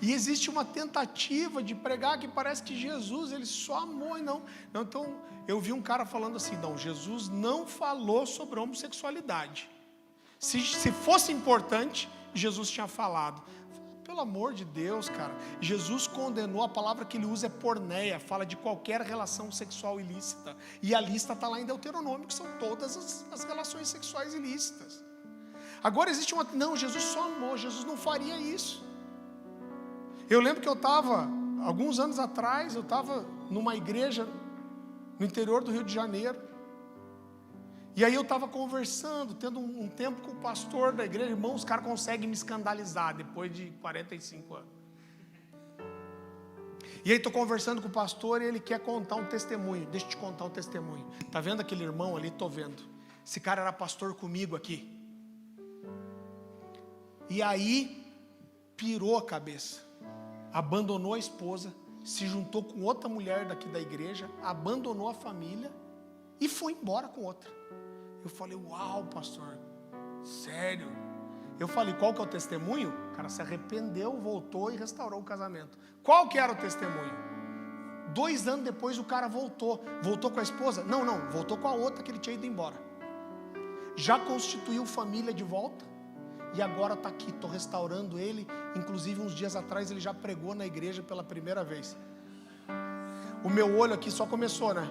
e existe uma tentativa de pregar que parece que Jesus, ele só amou e não. Então, eu vi um cara falando assim, não, Jesus não falou sobre homossexualidade. Se fosse importante, Jesus tinha falado. Pelo amor de Deus, cara. Jesus condenou, a palavra que ele usa é porneia, fala de qualquer relação sexual ilícita. E a lista está lá em Deuteronômio, que são todas as relações sexuais ilícitas. Agora existe uma... Não, Jesus só amou, Jesus não faria isso. Eu lembro que eu estava, alguns anos atrás, eu estava numa igreja no interior do Rio de Janeiro. E aí eu estava conversando, tendo um tempo com o pastor da igreja. Irmão, os caras conseguem me escandalizar depois de 45 anos. E aí estou conversando com o pastor e ele quer contar um testemunho. Deixa eu te contar um testemunho. Está vendo aquele irmão ali? Estou vendo. Esse cara era pastor comigo aqui. E aí pirou a cabeça. Abandonou a esposa, se juntou com outra mulher daqui da igreja, abandonou a família e foi embora com outra. Eu falei, uau, pastor, sério? Eu falei, qual que é o testemunho? O cara se arrependeu, voltou e restaurou o casamento. Qual que era o testemunho? 2 anos depois o cara voltou. Voltou com a esposa? Não, voltou com a outra que ele tinha ido embora. Já constituiu família de volta e agora está aqui, estou restaurando ele. Inclusive uns dias atrás ele já pregou na igreja pela primeira vez. O meu olho aqui só começou, né?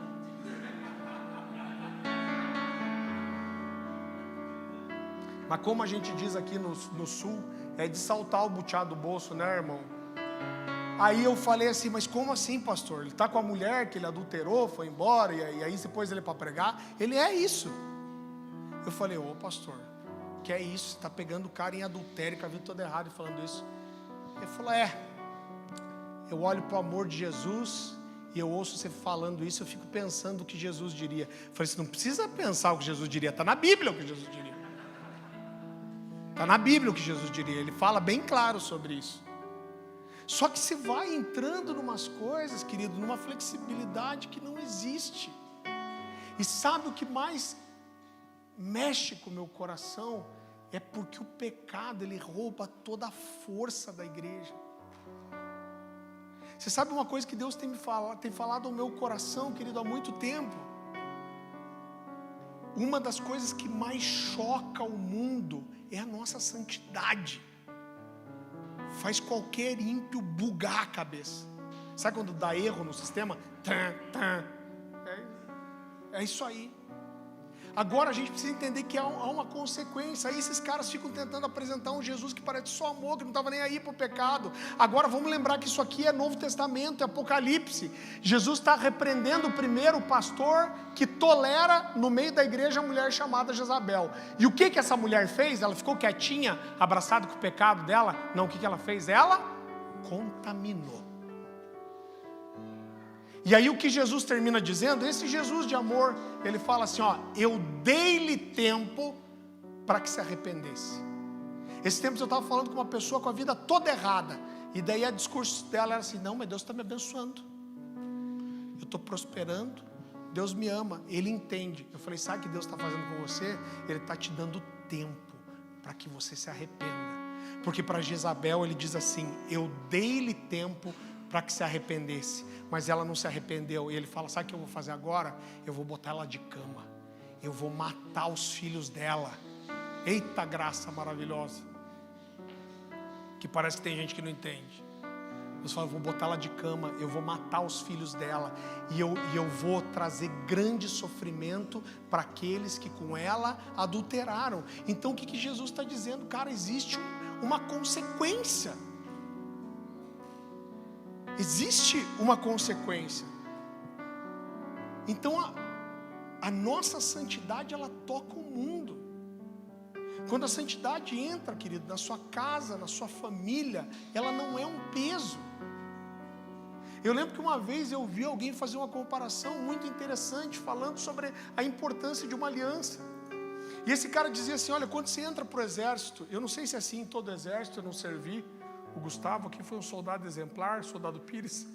Mas como a gente diz aqui no sul, é de saltar o butiá do bolso, né, irmão? Aí eu falei assim, mas como assim, pastor? Ele está com a mulher que ele adulterou, foi embora, e aí depois ele é para pregar? Ele é isso. Eu falei, ô pastor, que é isso? Você está pegando o cara em adultério, com a vida toda errada e falando isso. Ele falou, eu olho para o amor de Jesus e eu ouço você falando isso, eu fico pensando o que Jesus diria. Eu falei, você não precisa pensar o que Jesus diria, está na Bíblia o que Jesus diria. Está na Bíblia o que Jesus diria, ele fala bem claro sobre isso. Só que você vai entrando em umas coisas, querido, numa flexibilidade que não existe. E sabe o que mais mexe com o meu coração? É porque o pecado, ele rouba toda a força da igreja. Você sabe uma coisa que Deus tem falado ao meu coração, querido, há muito tempo? Uma das coisas que mais choca o mundo é a nossa santidade. Faz qualquer ímpio bugar a cabeça. Sabe quando dá erro no sistema? É isso aí. Agora a gente precisa entender que há uma consequência. Aí esses caras ficam tentando apresentar um Jesus que parece só amor, que não estava nem aí para o pecado. Agora vamos lembrar que isso aqui é Novo Testamento, é Apocalipse. Jesus está repreendendo primeiro o pastor que tolera no meio da igreja a mulher chamada Jezabel. E o que essa mulher fez? Ela ficou quietinha, abraçada com o pecado dela? Não, o que ela fez? Ela contaminou. E aí o que Jesus termina dizendo, esse Jesus de amor, ele fala assim, eu dei-lhe tempo para que se arrependesse. Esse tempo eu estava falando com uma pessoa com a vida toda errada, e daí o discurso dela era assim, não, mas Deus está me abençoando, eu estou prosperando, Deus me ama, Ele entende. Eu falei, sabe o que Deus está fazendo com você? Ele está te dando tempo para que você se arrependa. Porque para Jezabel ele diz assim, eu dei-lhe tempo para que se arrependesse, mas ela não se arrependeu. E ele fala, sabe o que eu vou fazer agora? Eu vou botar ela de cama, eu vou matar os filhos dela. Eita graça maravilhosa, que parece que tem gente que não entende. Deus fala, eu vou botar ela de cama, eu vou matar os filhos dela, e eu vou trazer grande sofrimento para aqueles que com ela adulteraram. Então o que Jesus está dizendo? Cara, existe uma consequência. Existe uma consequência. Então a nossa santidade, ela toca o mundo. Quando a santidade entra, querido, na sua casa, na sua família, ela não é um peso. Eu lembro que uma vez eu vi alguém fazer uma comparação muito interessante, falando sobre a importância de uma aliança. E esse cara dizia assim, olha, quando você entra para o exército, eu não sei se é assim em todo exército, eu não servi. O Gustavo aqui foi um soldado exemplar, soldado Pires.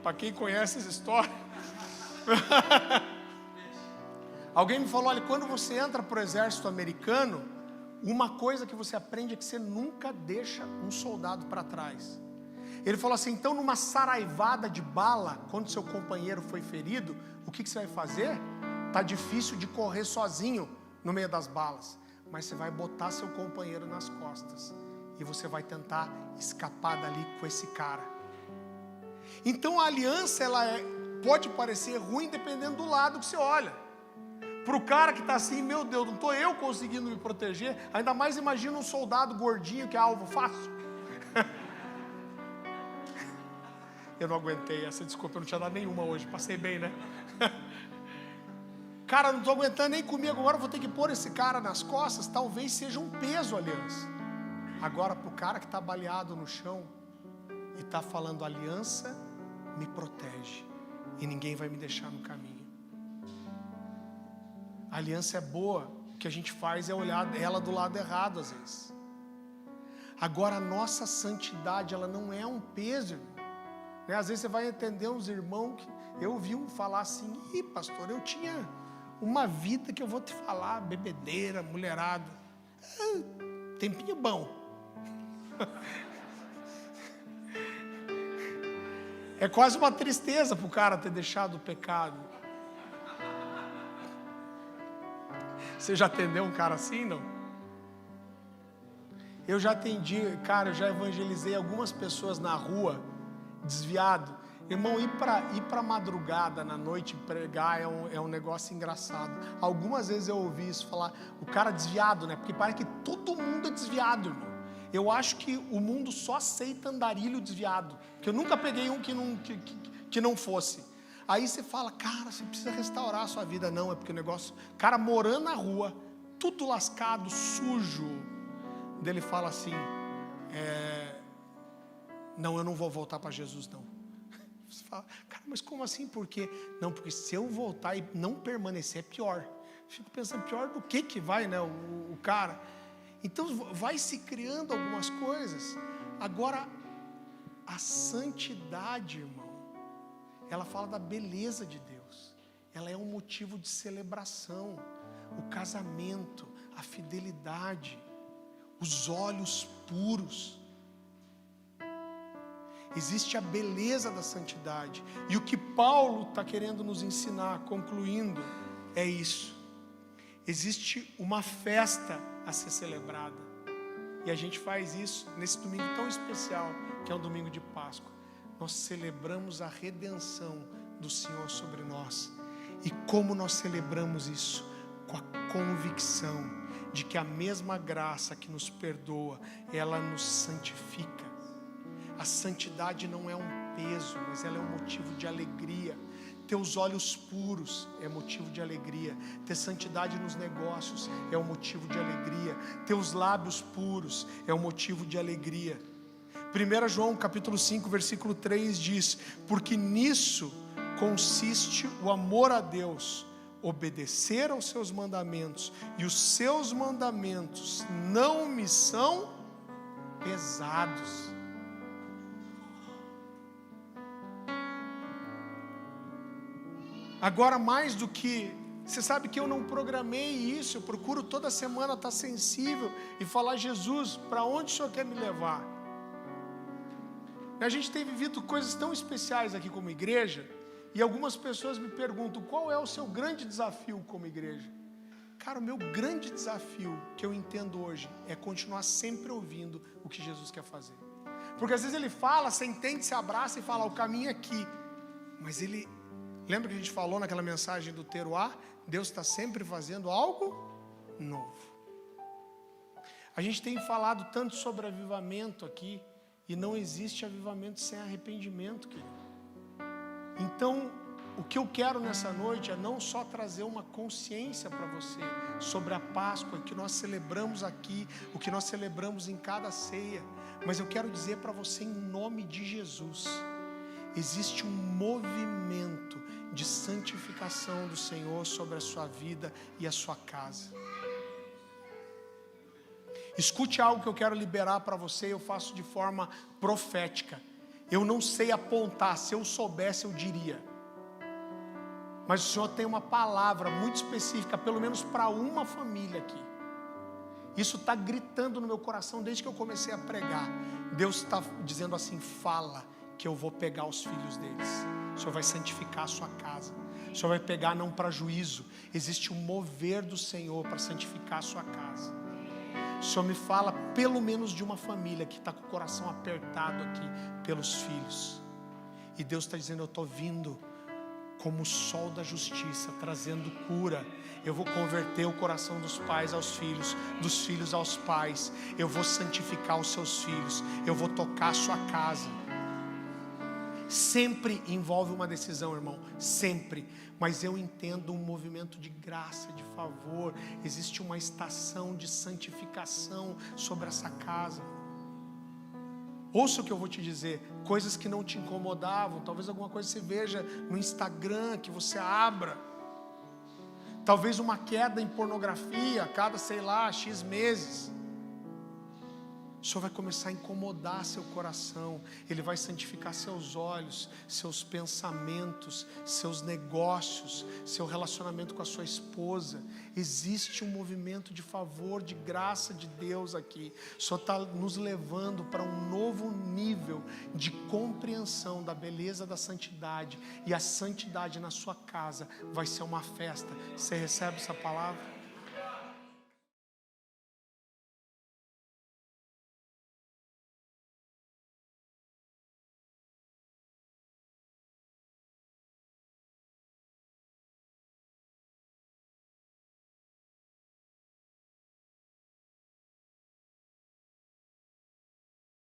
Para quem conhece essa história. Alguém me falou, olha, quando você entra para o exército americano, uma coisa que você aprende é que você nunca deixa um soldado para trás. Ele falou assim, então numa saraivada de bala, quando seu companheiro foi ferido, o que você vai fazer? Está difícil de correr sozinho, no meio das balas, mas você vai botar seu companheiro nas costas e você vai tentar escapar dali com esse cara. Então a aliança, pode parecer ruim dependendo do lado que você olha. Para o cara que está assim, meu Deus, não estou eu conseguindo me proteger, ainda mais imagina um soldado gordinho que é alvo fácil. Eu não aguentei essa, desculpa, eu não tinha dado nenhuma hoje, passei bem, né? Cara, não estou aguentando nem comigo, agora eu vou ter que pôr esse cara nas costas, talvez seja um peso a aliança. Agora, para o cara que está baleado no chão e está falando, aliança me protege e ninguém vai me deixar no caminho. A aliança é boa, o que a gente faz é olhar ela do lado errado às vezes. Agora, a nossa santidade, ela não é um peso, irmão. Né? Às vezes você vai entender uns irmãos que eu ouvi um falar assim, pastor, eu tinha uma vida que eu vou te falar, bebedeira, mulherada, tempinho bom. É quase uma tristeza para o cara ter deixado o pecado. Você já atendeu um cara assim, não? Eu já atendi, cara, eu já evangelizei algumas pessoas na rua, desviado. Irmão, ir para madrugada, na noite, pregar é um negócio engraçado. Algumas vezes eu ouvi isso falar, o cara desviado, né? Porque parece que todo mundo é desviado, irmão. Eu acho que o mundo só aceita andarilho desviado. Que eu nunca peguei um que não fosse. Aí você fala, cara, você precisa restaurar a sua vida. Não, é porque o negócio... Cara morando na rua, tudo lascado, sujo. Daí ele fala assim, não, eu não vou voltar para Jesus, não. Você fala, cara, mas como assim? Por quê? Não, porque se eu voltar e não permanecer, é pior. Fico pensando, pior do que vai, né, o cara... Então vai se criando algumas coisas. Agora, a santidade, irmão, ela fala da beleza de Deus. Ela é um motivo de celebração. O casamento, a fidelidade, os olhos puros. Existe a beleza da santidade. E o que Paulo está querendo nos ensinar, concluindo, é isso. Existe uma festa a ser celebrada. E a gente faz isso nesse domingo tão especial, que é o domingo de Páscoa. Nós celebramos a redenção do Senhor sobre nós. E como nós celebramos isso? Com a convicção de que a mesma graça que nos perdoa, ela nos santifica. A santidade não é um peso, mas ela é um motivo de alegria. Ter os olhos puros é motivo de alegria. Ter santidade nos negócios é um motivo de alegria. Ter os lábios puros é um motivo de alegria. 1 João capítulo 5, versículo 3 diz: porque nisso consiste o amor a Deus, obedecer aos seus mandamentos, e os seus mandamentos não me são pesados. Agora, mais do que, você sabe que eu não programei isso, eu procuro toda semana estar sensível e falar, Jesus, para onde o Senhor quer me levar? A gente tem vivido coisas tão especiais aqui como igreja, e algumas pessoas me perguntam, qual é o seu grande desafio como igreja? Cara, o meu grande desafio, que eu entendo hoje, é continuar sempre ouvindo o que Jesus quer fazer. Porque às vezes Ele fala, você entende, se abraça e fala, o caminho é aqui. Mas Ele... Lembra que a gente falou naquela mensagem do Teruá? Deus está sempre fazendo algo novo. A gente tem falado tanto sobre avivamento aqui, e não existe avivamento sem arrependimento, querido. Então, o que eu quero nessa noite é não só trazer uma consciência para você sobre a Páscoa, que nós celebramos aqui, o que nós celebramos em cada ceia, mas eu quero dizer para você em nome de Jesus, existe um movimento de santificação do Senhor sobre a sua vida e a sua casa. Escute algo que eu quero liberar para você, eu faço de forma profética. Eu não sei apontar, se eu soubesse eu diria. Mas o Senhor tem uma palavra muito específica, pelo menos para uma família aqui. Isso está gritando no meu coração desde que eu comecei a pregar. Deus está dizendo assim, fala, que eu vou pegar os filhos deles. O Senhor vai santificar a sua casa. O Senhor vai pegar não para juízo. Existe um mover do Senhor para santificar a sua casa. O Senhor me fala pelo menos de uma família que está com o coração apertado aqui pelos filhos. E Deus está dizendo, eu estou vindo como o sol da justiça, trazendo cura. Eu vou converter o coração dos pais aos filhos, dos filhos aos pais. Eu vou santificar os seus filhos. Eu vou tocar a sua casa. Sempre envolve uma decisão, irmão, sempre. Mas eu entendo um movimento de graça, de favor. Existe uma estação de santificação sobre essa casa. Ouça o que eu vou te dizer. Coisas que não te incomodavam. Talvez alguma coisa que você veja no Instagram, que você abra. Talvez uma queda em pornografia a cada, sei lá, X meses. O Senhor vai começar a incomodar seu coração. Ele vai santificar seus olhos, seus pensamentos, seus negócios, seu relacionamento com a sua esposa. Existe um movimento de favor, de graça de Deus aqui. O Senhor está nos levando para um novo nível de compreensão da beleza da santidade. E a santidade na sua casa vai ser uma festa. Você recebe essa palavra?